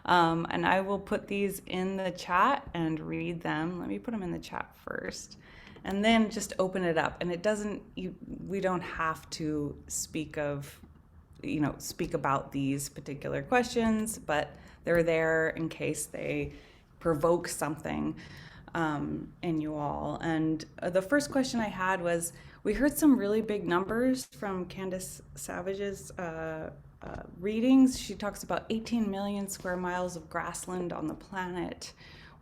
And I will put these in the chat and read them. Let me put them in the chat first. And then just open it up. And we don't have to speak about these particular questions, but they're there in case they provoke something in you all. And the first question I had was, we heard some really big numbers from Candace Savage's readings. She talks about 18 million square miles of grassland on the planet,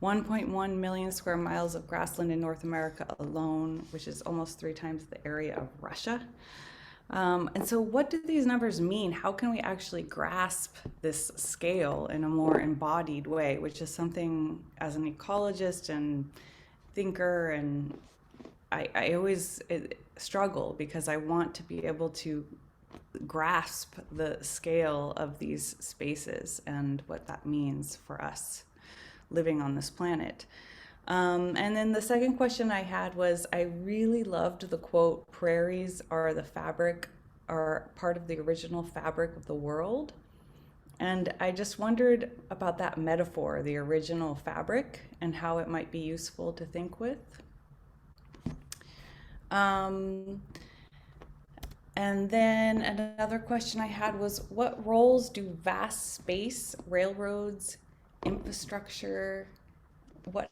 1.1 million square miles of grassland in North America alone, which is almost 3 times the area of Russia. And so what do these numbers mean? How can we actually grasp this scale in a more embodied way, which is something as an ecologist and thinker, and I always struggle because I want to be able to grasp the scale of these spaces and what that means for us living on this planet. And then the second question I had was, I really loved the quote, "Prairies are part of the original fabric of the world." And I just wondered about that metaphor, the original fabric, and how it might be useful to think with. And then another question I had was, what roles do vast space, railroads, infrastructure, what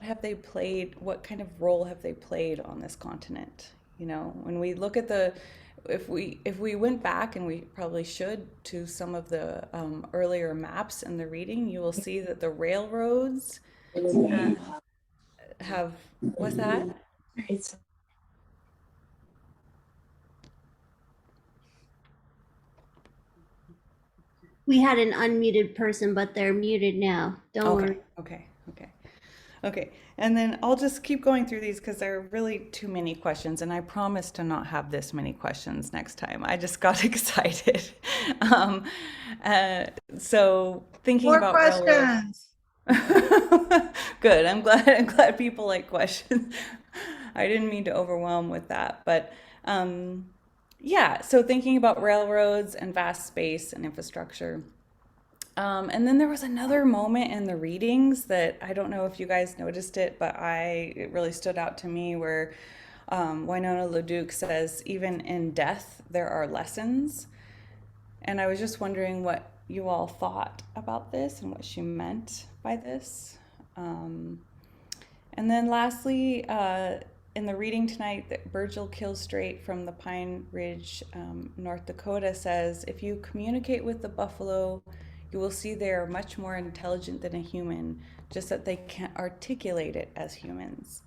kind of role have they played on this continent? When we look at if we went back, and we probably should, to some of the earlier maps in the reading, you will see that the railroads what's that? We had an unmuted person, but they're muted now. Don't worry. Okay. And then I'll just keep going through these because there are really too many questions, and I promise to not have this many questions next time. I just got excited. So thinking More about questions. Good. I'm glad people like questions. I didn't mean to overwhelm with that, but yeah. So thinking about railroads and vast space and infrastructure. And then there was another moment in the readings that I don't know if you guys noticed it, but it really stood out to me, where Winona LaDuke says, "Even in death, there are lessons." And I was just wondering what you all thought about this and what she meant by this. And then lastly, in the reading tonight, that Virgil Killstraight from the Pine Ridge, North Dakota, says, "If you communicate with the buffalo, you will see they are much more intelligent than a human, just that they can't articulate it as humans."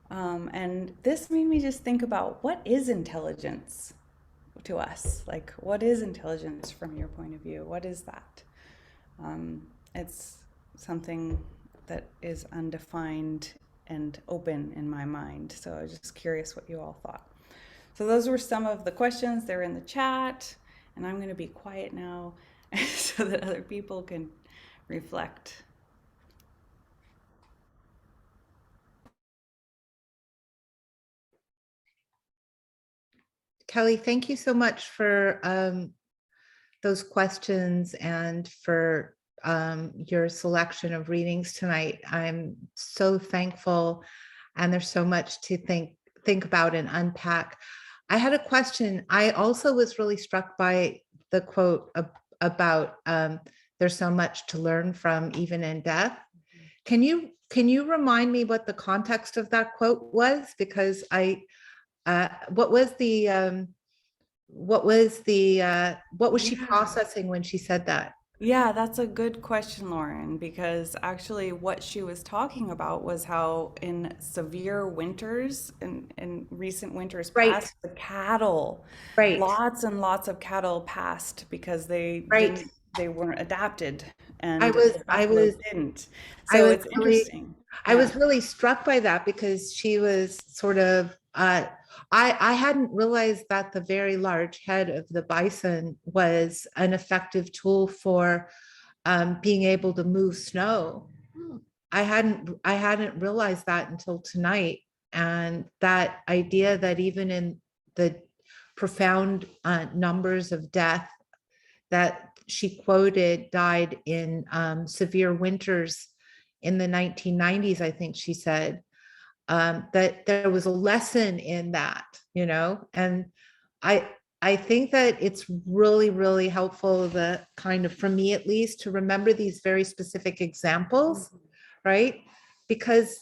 And this made me just think about, what is intelligence to us? Like, what is intelligence from your point of view? What is that? It's something that is undefined and open in my mind. So I was just curious what you all thought. So those were some of the questions. They're in the chat, and I'm going to be quiet now so that other people can reflect. Kelly, thank you so much for those questions and for your selection of readings tonight. I'm so thankful, and there's so much to think about and unpack. I had a question. I also was really struck by the quote about there's so much to learn from even in death. Can you remind me what the context of that quote was? Because what was she processing when she said that? Yeah, that's a good question, Lauren, because actually what she was talking about was how in severe winters, in recent winters past, the cattle, lots and lots of cattle passed because they weren't adapted, and the buffalo didn't. So it's interesting. I was really struck by that, because she was sort of I hadn't realized that the very large head of the bison was an effective tool for being able to move snow. I hadn't realized that until tonight. And that idea that even in the profound numbers of death that she quoted died in severe winters in the 1990s, I think she said, that there was a lesson in that, you know, and I think that it's really, really helpful, the kind of, for me at least, to remember these very specific examples, right? Because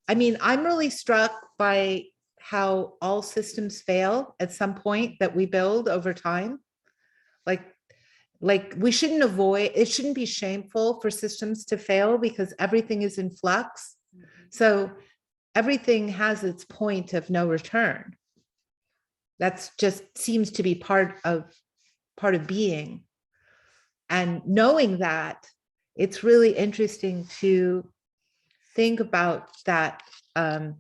I mean, I'm really struck by how all systems fail at some point that we build over time. Like we shouldn't avoid, it shouldn't be shameful for systems to fail because everything is in flux. So everything has its point of no return. That's just seems to be part of being. And knowing that, it's really interesting to think about that, the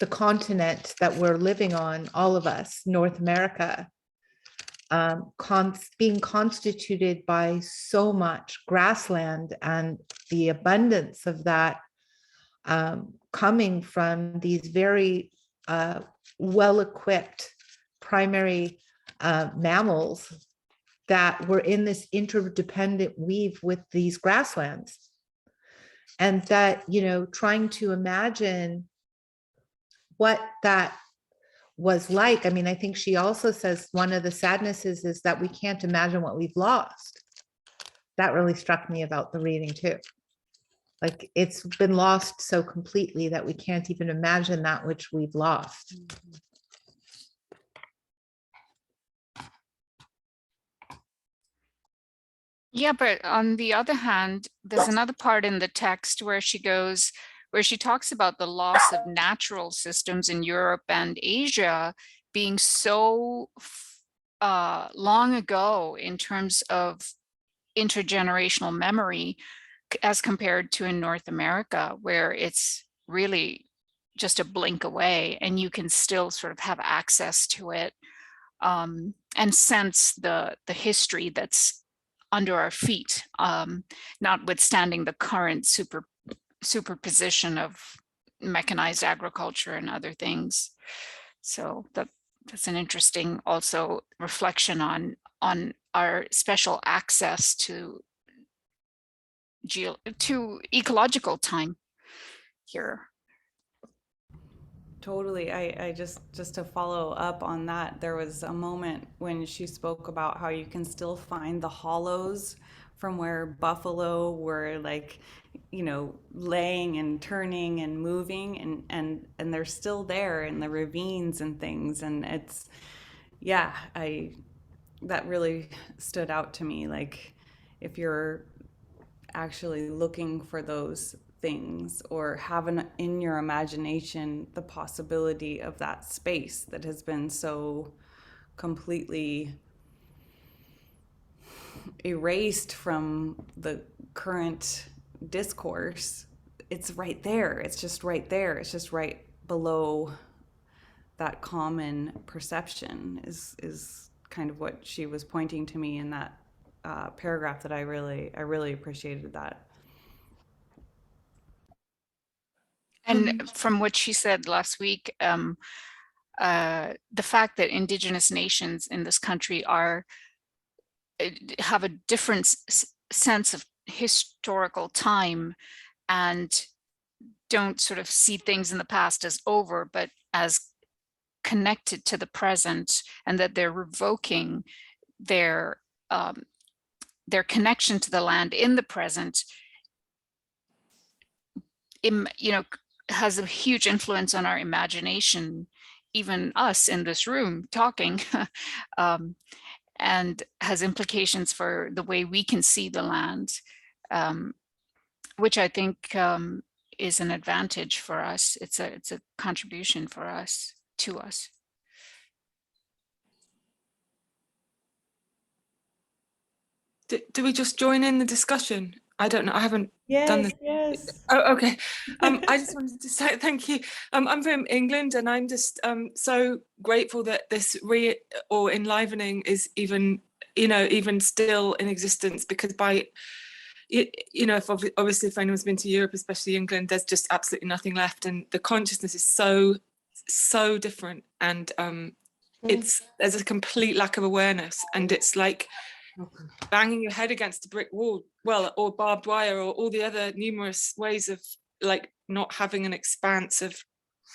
continent that we're living on, all of us, North America, being constituted by so much grassland, and the abundance of that coming from these very well-equipped primary mammals that were in this interdependent weave with these grasslands. And that, you know, trying to imagine what that was like. I mean, I think she also says one of the sadnesses is that we can't imagine what we've lost. That really struck me about the reading too. Like it's been lost so completely that we can't even imagine that which we've lost. Yeah, but on the other hand, there's another part in the text where she talks about the loss of natural systems in Europe and Asia being so long ago in terms of intergenerational memory as compared to in North America, where it's really just a blink away and you can still sort of have access to it, and sense the history that's under our feet, notwithstanding the current superposition of mechanized agriculture and other things. So that's an interesting also reflection on our special access to ecological time here. Totally. I just to follow up on that, there was a moment when she spoke about how you can still find the hollows from where buffalo were, like, you know, laying and turning and moving, and they're still there in the ravines and things. And it's, yeah, that really stood out to me. Like, if you're actually looking for those things, or have in your imagination the possibility of that space that has been so completely erased from the current discourse, it's right there. It's just right there. It's just right below that common perception is kind of what she was pointing to me in that paragraph, that I really appreciated that. And from what she said last week, the fact that indigenous nations in this country have a different sense of historical time and don't sort of see things in the past as over, but as connected to the present, and that they're revoking their connection to the land in the present, you know, has a huge influence on our imagination, even us in this room talking, and has implications for the way we can see the land, which I think is an advantage for us. It's a contribution for us, to us. Do we just join in the discussion? I don't know. I haven't done Yes, this. yes. Oh, okay. I just wanted to say thank you. I'm from England, and I'm just so grateful that this enlivening is even, even still in existence, because obviously if anyone's been to Europe, especially England, there's just absolutely nothing left, and the consciousness is so different, and there's a complete lack of awareness, and it's like banging your head against a brick wall, or barbed wire, or all the other numerous ways of like not having an expanse of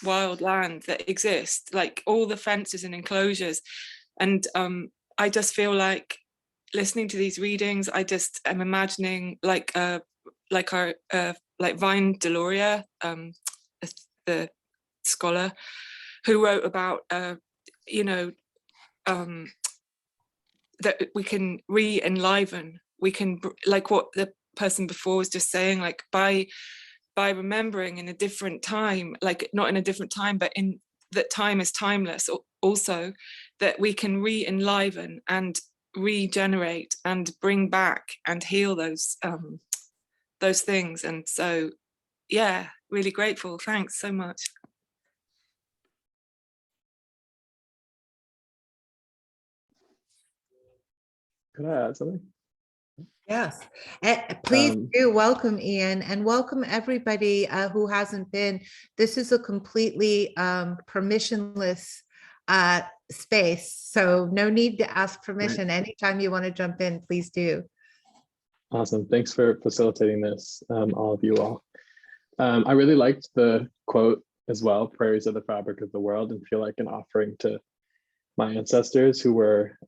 wild land that exists, like all the fences and enclosures. And I just feel like listening to these readings, I just am imagining like our Vine Deloria, the scholar who wrote about that we can re-enliven, we can, like what the person before was just saying, like by remembering in a different time, like not in a different time, but in that time is timeless also, that we can re-enliven and regenerate and bring back and heal those things. And so, yeah, really grateful. Thanks so much. Could I add something? Yes, please do welcome Ian, and welcome everybody who hasn't been. This is a completely permissionless space, so no need to ask permission. Anytime you want to jump in, please do. Awesome. Thanks for facilitating this, all of you all. I really liked the quote as well, prairies are the fabric of the world, and feel like an offering to my ancestors who were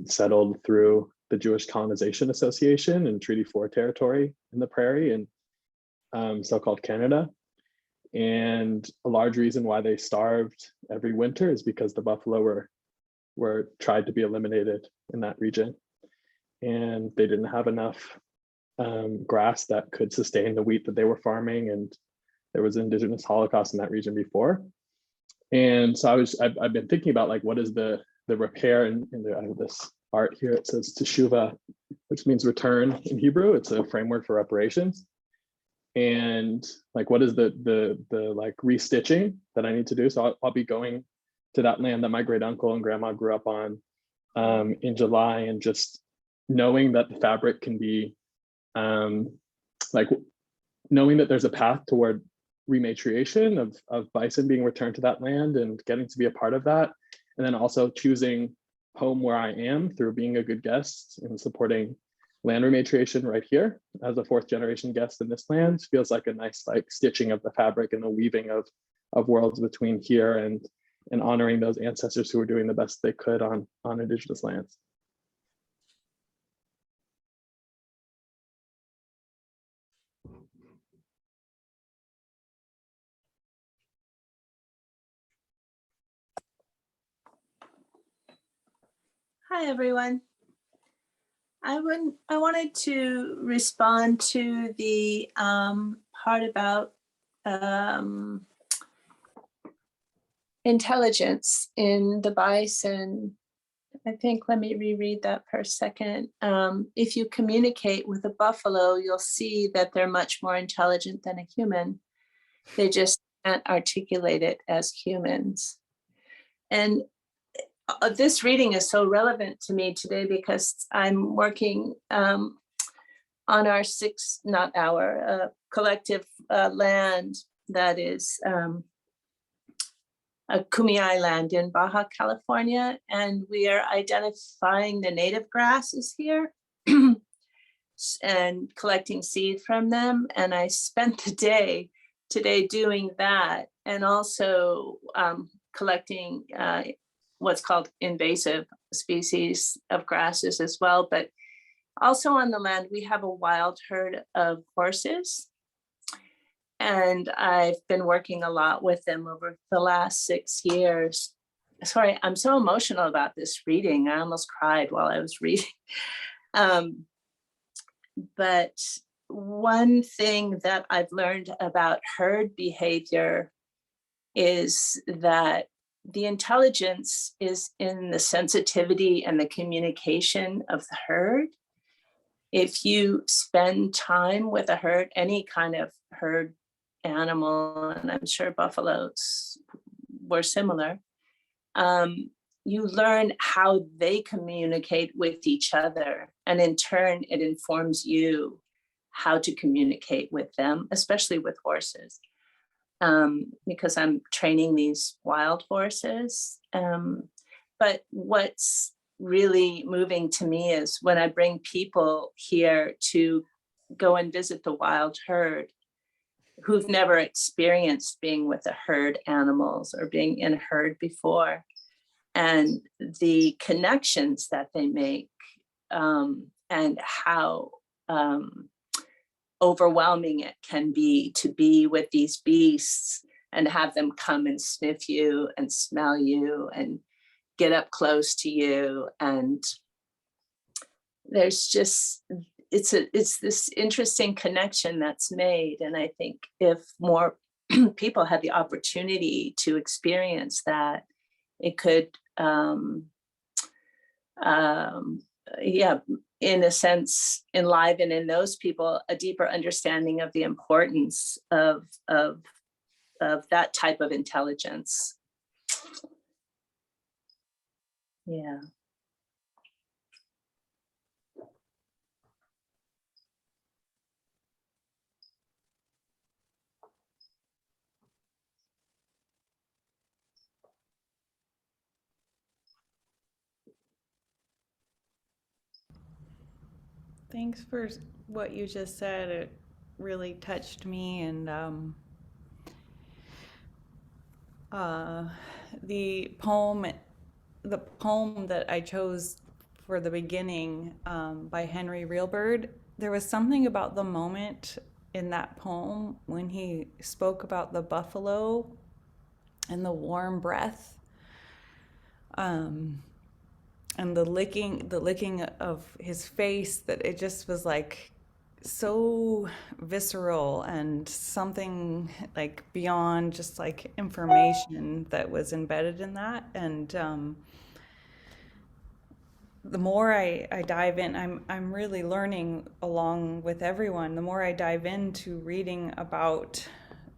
settled through the Jewish Colonization Association and Treaty 4 territory in the prairie in so-called Canada. And a large reason why they starved every winter is because the buffalo were tried to be eliminated in that region. And they didn't have enough grass that could sustain the wheat that they were farming. And there was Indigenous Holocaust in that region before. And so I've been thinking about like, what is the repair, and I have this art here. It says teshuvah, which means return in Hebrew. It's a framework for reparations. And like, what is the like restitching that I need to do? So I'll be going to that land that my great uncle and grandma grew up on in July, and just knowing that the fabric can be like knowing that there's a path toward rematriation of bison being returned to that land and getting to be a part of that. And then also choosing home where I am through being a good guest and supporting land rematriation right here as a 4th generation guest in this land feels like a nice like stitching of the fabric and the weaving of worlds between here and honoring those ancestors who were doing the best they could on Indigenous lands. Hi, everyone. I wanted to respond to the part about intelligence in the bison. I think, let me reread that for a second. If you communicate with a buffalo, you'll see that they're much more intelligent than a human. They just can't articulate it as humans. And this reading is so relevant to me today because I'm working on our collective land that is a Kumeyaay land in Baja California, and we are identifying the native grasses here and collecting seed from them. And I spent the day today doing that, and also collecting what's called invasive species of grasses as well. But also on the land, we have a wild herd of horses. And I've been working a lot with them over the last 6 years. Sorry, I'm so emotional about this reading. I almost cried while I was reading. But one thing that I've learned about herd behavior is that the intelligence is in the sensitivity and the communication of the herd. if you spend time with a herd, any kind of herd animal, and I'm sure buffaloes were similar, you learn how they communicate with each other. And in turn, it informs you how to communicate with them, especially with horses, because I'm training these wild horses. But what's really moving to me is when I bring people here to go and visit the wild herd who've never experienced being with a herd animals or being in a herd before, and the connections that they make, and how overwhelming it can be to be with these beasts and have them come and sniff you and smell you and get up close to you. And there's just, it's this interesting connection that's made. And I think if more people had the opportunity to experience that, it could, yeah, in a sense, enliven in those people a deeper understanding of the importance of that type of intelligence. Yeah. Thanks for what you just said. It really touched me, and the poem that I chose for the beginning, by Henry Reelbird, there was something about the moment in that poem when he spoke about the buffalo and the warm breath, and the licking of his face, that it just was like so visceral and something like beyond just like information that was embedded in that. And the more I dive in, I'm really learning along with everyone. The more I dive into reading about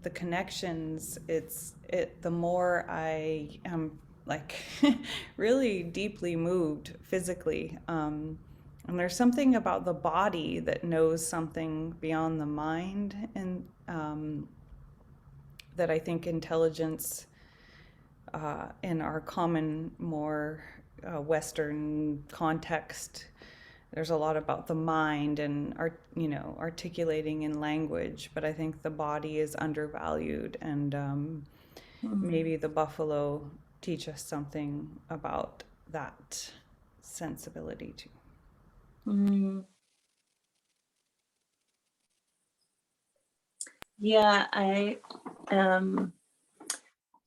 the connections, the more I am like really deeply moved physically. And there's something about the body that knows something beyond the mind, and that I think intelligence, in our common, more Western context, there's a lot about the mind and articulating in language, but I think the body is undervalued, and maybe the buffalo teach us something about that sensibility too. Yeah, I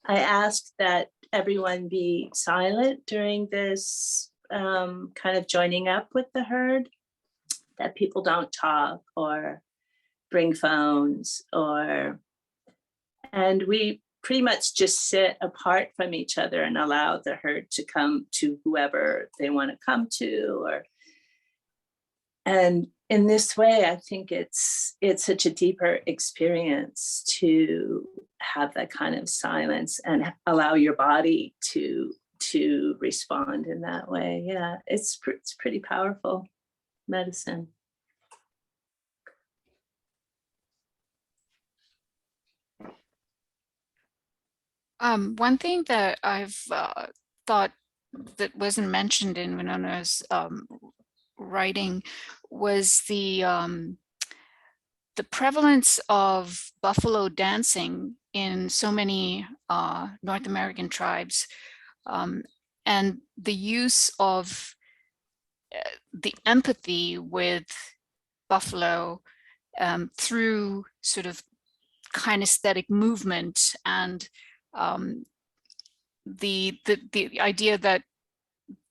asked that everyone be silent during this kind of joining up with the herd, that people don't talk or bring phones, and we pretty much just sit apart from each other and allow the herd to come to whoever they want to come to, and in this way, I think it's such a deeper experience to have that kind of silence and allow your body to respond in that way. Yeah, it's pretty powerful medicine. One thing that I've thought that wasn't mentioned in Winona's writing was the prevalence of buffalo dancing in so many North American tribes, and the use of the empathy with buffalo through sort of kinesthetic movement, and the idea that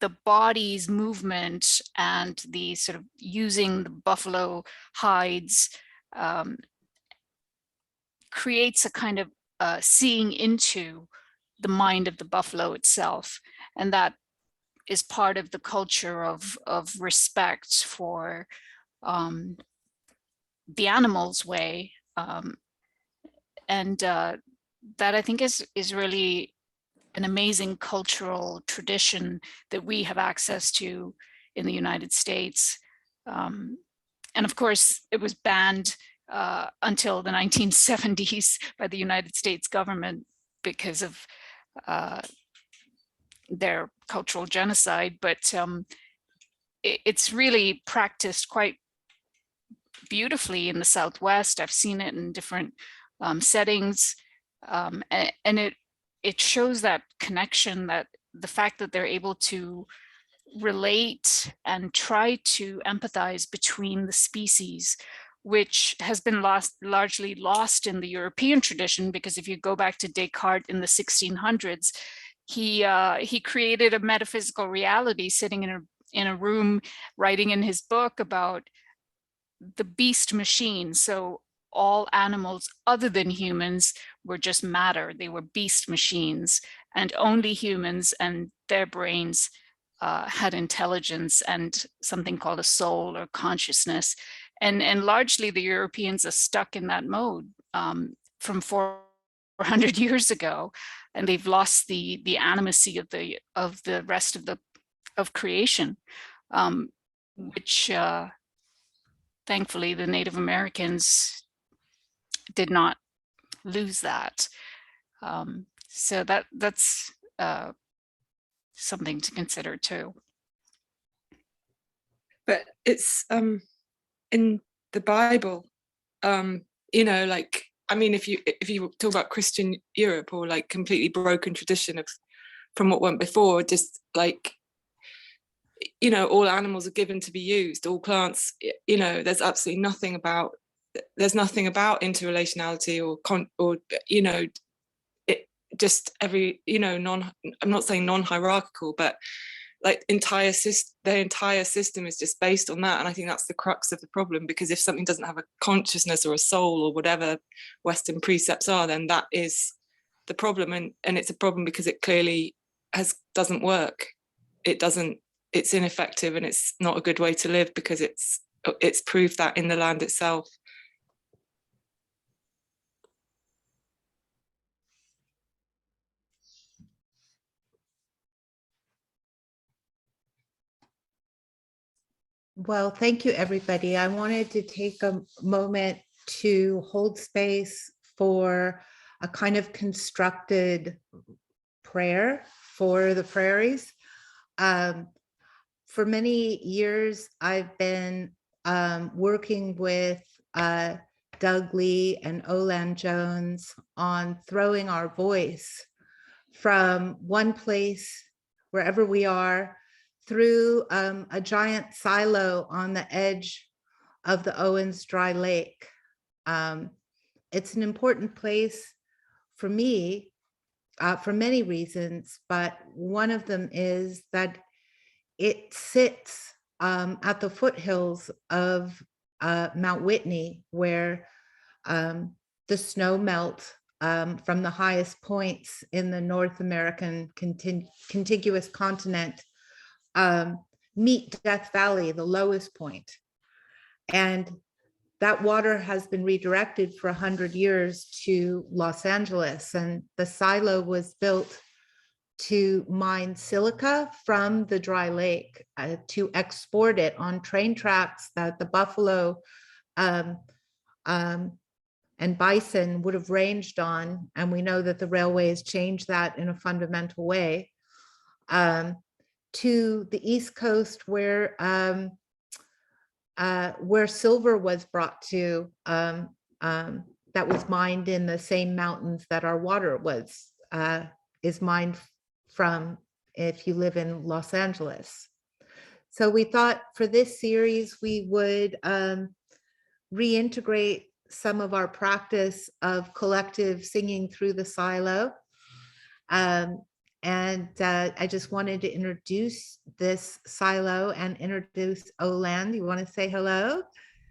the body's movement and the sort of using the buffalo hides creates a kind of seeing into the mind of the buffalo itself. And that is part of the culture of respect for the animal's way. And that I think is really an amazing cultural tradition that we have access to in the United States. And of course, it was banned until the 1970s by the United States government because of their cultural genocide. But it's really practiced quite beautifully in the Southwest. I've seen it in different settings, and it shows that connection, that the fact that they're able to relate and try to empathize between the species, which has been largely lost in the European tradition, because if you go back to Descartes in the 1600s, he created a metaphysical reality sitting in a room writing in his book about the beast machine. So all animals other than humans were just matter. They were beast machines, and only humans and their brains had intelligence and something called a soul or consciousness. And largely the Europeans are stuck in that mode from 400 years ago, and they've lost the animacy of the rest of creation, which thankfully the Native Americans did not lose that. So that's something to consider too. But it's in the Bible, you know, like, I mean, if you talk about Christian Europe, or like completely broken tradition of from what went before, just like, you know, all animals are given to be used, all plants, you know, there's absolutely nothing about, there's nothing about interrelationality or you know, it just every, you know, I'm not saying non-hierarchical, but like the entire system is just based on that. And I think that's the crux of the problem, because if something doesn't have a consciousness or a soul or whatever Western precepts are, then that is the problem. And it's a problem because it clearly doesn't work. It's ineffective, and it's not a good way to live, because it's proved that in the land itself. Well, thank you, everybody. I wanted to take a moment to hold space for a kind of constructed prayer for the prairies. For many years, I've been working with Doug Lee and Olan Jones on throwing our voice from one place, wherever we are, through a giant silo on the edge of the Owens Dry Lake. It's an important place for me for many reasons, but one of them is that it sits at the foothills of Mount Whitney, where the snow melt from the highest points in the North American contiguous continent meet Death Valley, the lowest point. And that water has been redirected for 100 years to Los Angeles, and the silo was built to mine silica from the dry lake to export it on train tracks that the buffalo and bison would have ranged on. And we know that the railways changed that in a fundamental way, to the East Coast, where silver was brought to, that was mined in the same mountains that our water is mined from, if you live in Los Angeles. So we thought for this series, we would reintegrate some of our practice of collective singing through the silo. And I just wanted to introduce this silo and introduce Olan. You want to say hello?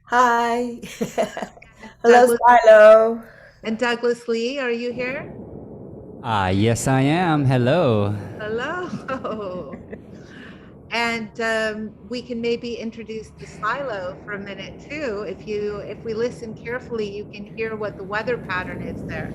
Hi. Hello, Silo. And Douglas Lee, are you here? Yes, I am. Hello. Hello. And we can maybe introduce the silo for a minute too. If we listen carefully, you can hear what the weather pattern is there.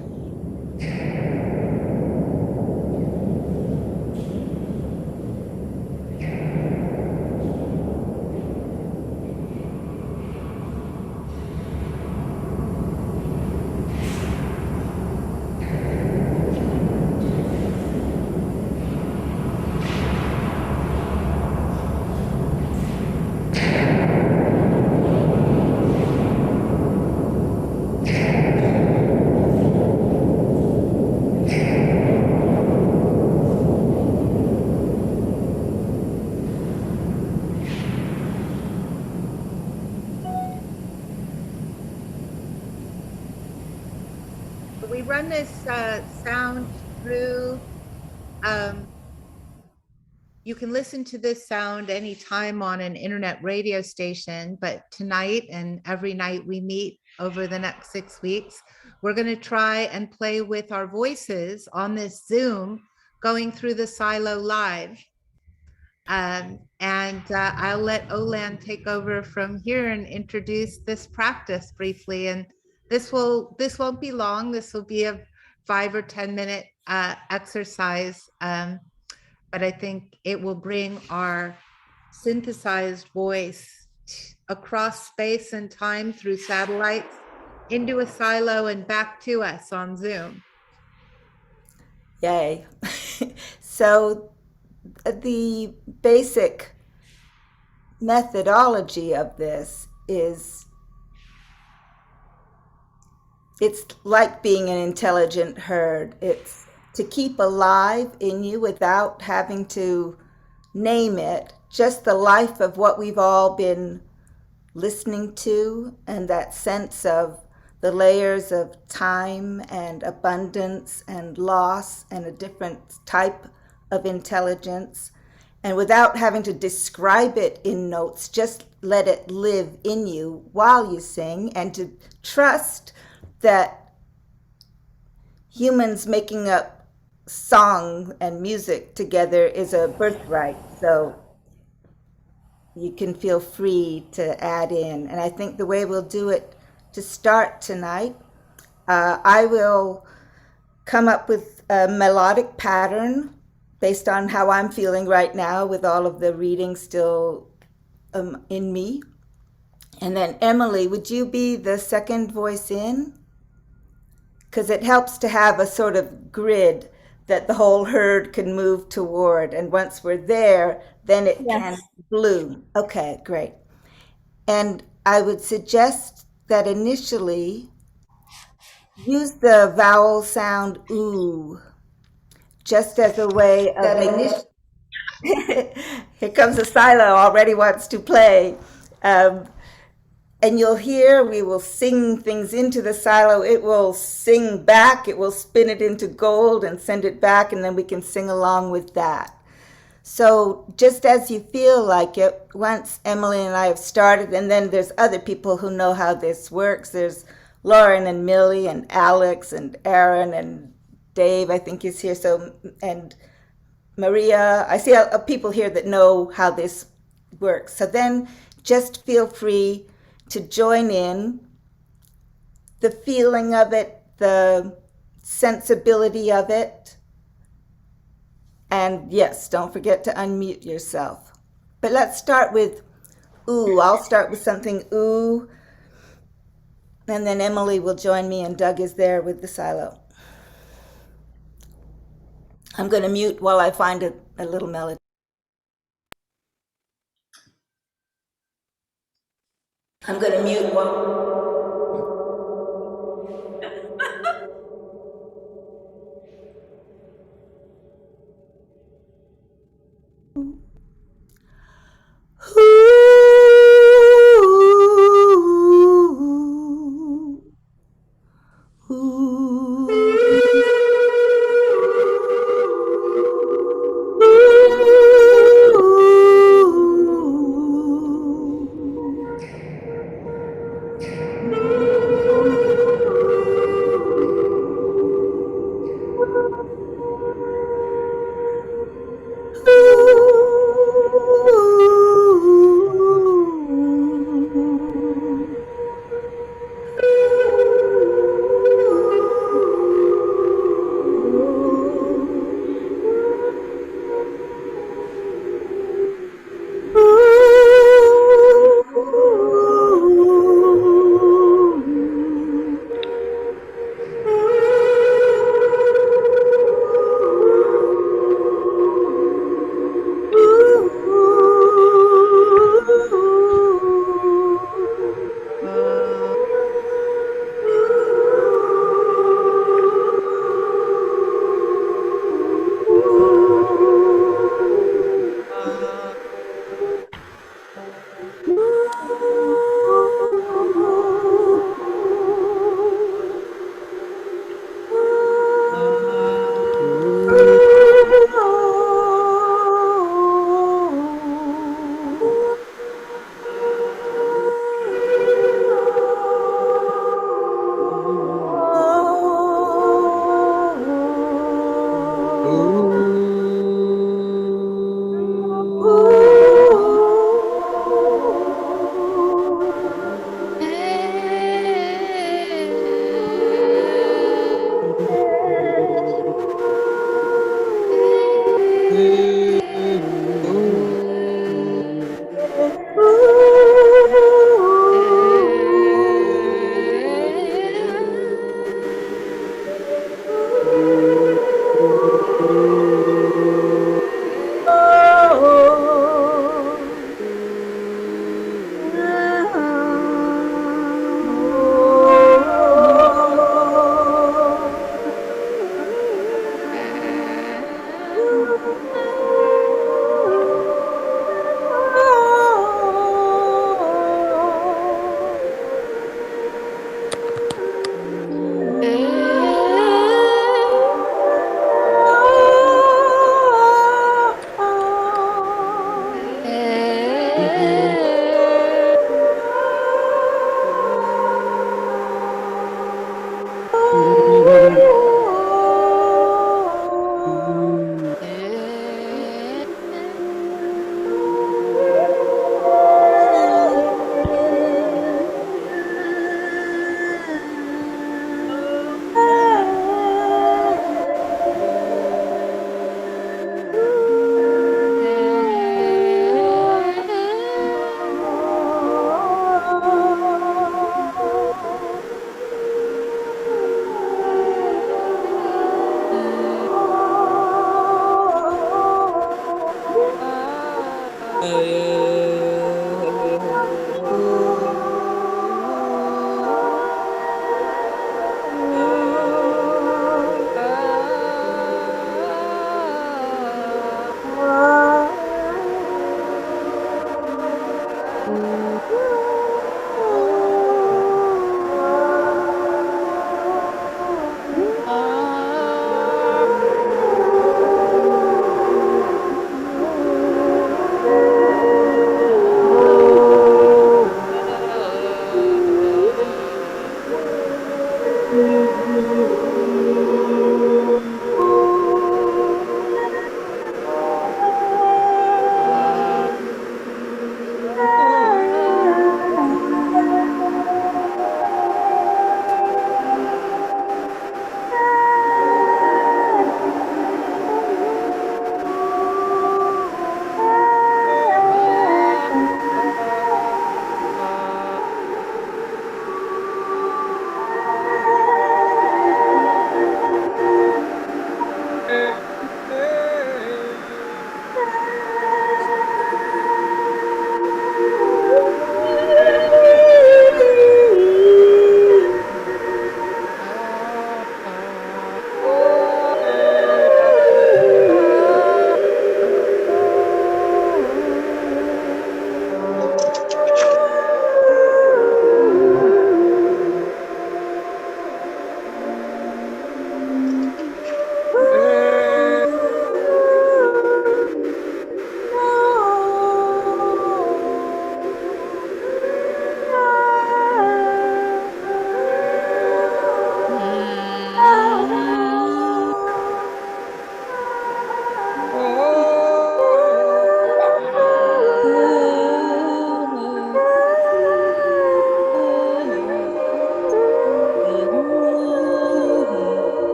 We run this sound through. You can listen to this sound anytime on an internet radio station, but tonight and every night we meet over the next 6 weeks, we're going to try and play with our voices on this Zoom going through the silo live. I'll let Olan take over from here and introduce this practice briefly. And this won't be long. This will be a 5 or 10 minute exercise. But I think it will bring our synthesized voice across space and time through satellites into a silo and back to us on Zoom. Yay. So the basic methodology of this is it's like being an intelligent herd. It's to keep alive in you without having to name it, just the life of what we've all been listening to, and that sense of the layers of time and abundance and loss and a different type of intelligence. And without having to describe it in notes, just let it live in you while you sing, and to trust that humans making up song and music together is a birthright. So you can feel free to add in. And I think the way we'll do it to start tonight, I will come up with a melodic pattern based on how I'm feeling right now with all of the reading still in me. And then Emily, would you be the second voice in? Because it helps to have a sort of grid that the whole herd can move toward. And once we're there, then it can bloom. Okay, great. And I would suggest that initially use the vowel sound ooh, just as a way of here comes a silo already wants to play. And you'll hear we will sing things into the silo. It will sing back. It will spin it into gold and send it back, and then we can sing along with that. So just as you feel like it, once Emily and I have started, and then there's other people who know how this works. There's Lauren and Millie and Alex and Aaron and Dave, I think is here. So, and Maria, I see people here that know how this works. So then just feel free to join in the feeling of it, the sensibility of it. And yes, don't forget to unmute yourself. But let's start with ooh. I'll start with something ooh. And then Emily will join me, and Doug is there with the silo. I'm going to mute while I find a little melody. I'm going to mute while...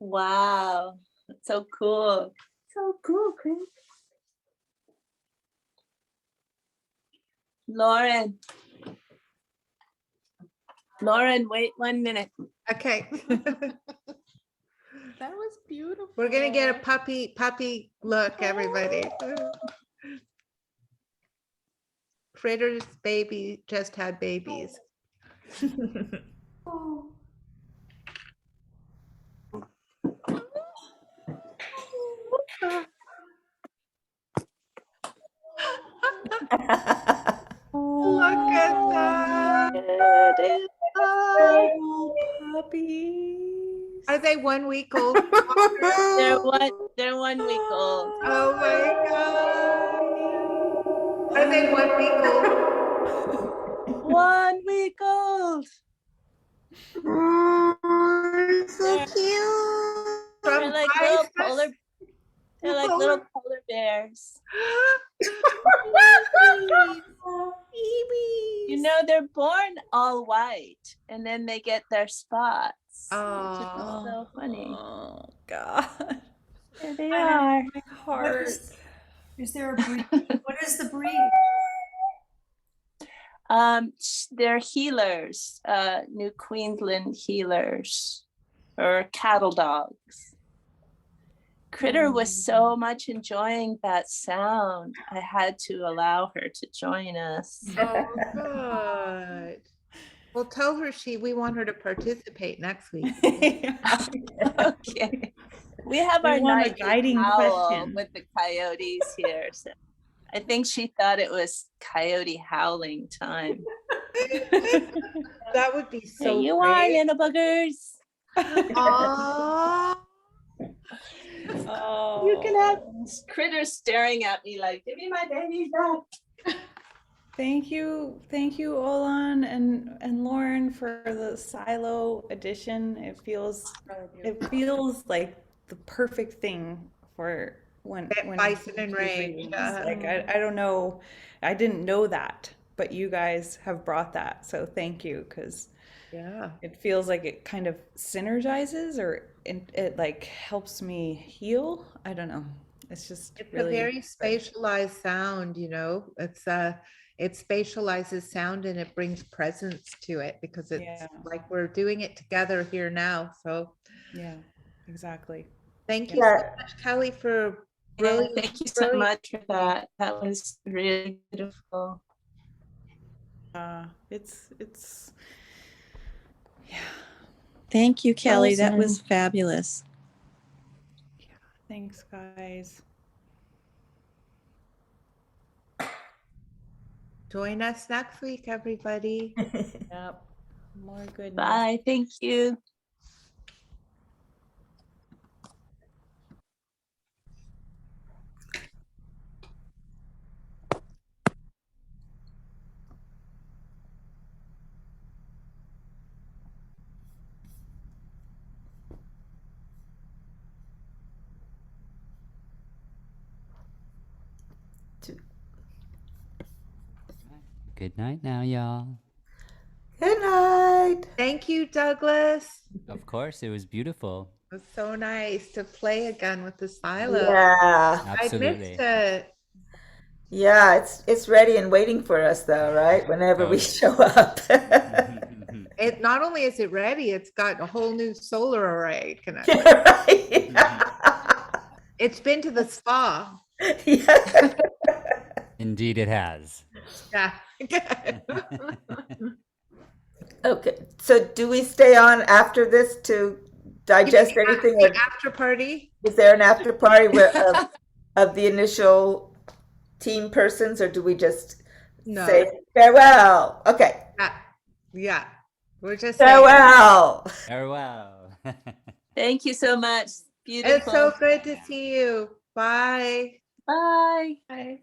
Wow, that's so cool. So cool, Chris. Lauren, wait 1 minute. Okay. That was beautiful. We're gonna get a puppy look, everybody. Critter's baby just had babies. Look at that. Little puppies. Are they 1 week old? They're 1 week old. Oh my God. Are they 1 week old? 1 week old. Oh, so cute. They're like little polar. They're like little polar bears. You know, they're born all white, and then they get their spots. Oh, Which is so funny. Oh God. There they are. My heart. Is there a breed? What is the breed? They're healers, New Queensland healers, or cattle dogs. Critter was so much enjoying that sound. I had to allow her to join us. Oh, good. Well, tell her we want her to participate next week. Okay. We have We our want a nightly guiding owl question. with the coyotes here. So I think she thought it was coyote howling time. That would be so There you great. are, little buggers. Aww. Oh. You can have critters staring at me like, give me my babies back. Thank you, Olan and Lauren for the silo edition. It feels like the perfect thing for when Bison and Q3 range. is. Like I don't know, I didn't know that, but you guys have brought that, so thank you, because Yeah. it feels like it kind of synergizes, or it like helps me heal. I don't know. It's just It's really a very spatialized sound, it spatializes sound and it brings presence to it because it's Yeah. like we're doing it together here now. So Yeah, exactly. thank you Yeah. so much, Kelly, for Yeah, brilliant. thank you so much for that. That was really beautiful. It's Thank you, Kelly. That was Awesome. fabulous. Thanks, guys. Join us next week, everybody. Yep. More goodness. Bye. Thank you. Good night now, y'all. Good night. Thank you, Douglas. Of course, it was beautiful. It was so nice to play again with the silo. Yeah. I Absolutely. missed it. Yeah, it's ready and waiting for us though, right? Whenever we show up. It not only is it ready, it's got a whole new solar array connection. It's been to the spa. Indeed, it has. Yeah. Okay, so do we stay on after this to digest anything? The after party? Is there an after party of the initial team persons, or do we just say farewell? Okay. Yeah. We're just farewell. Farewell. Thank you so much. Beautiful. It's so good to see you. Bye. Bye. Bye.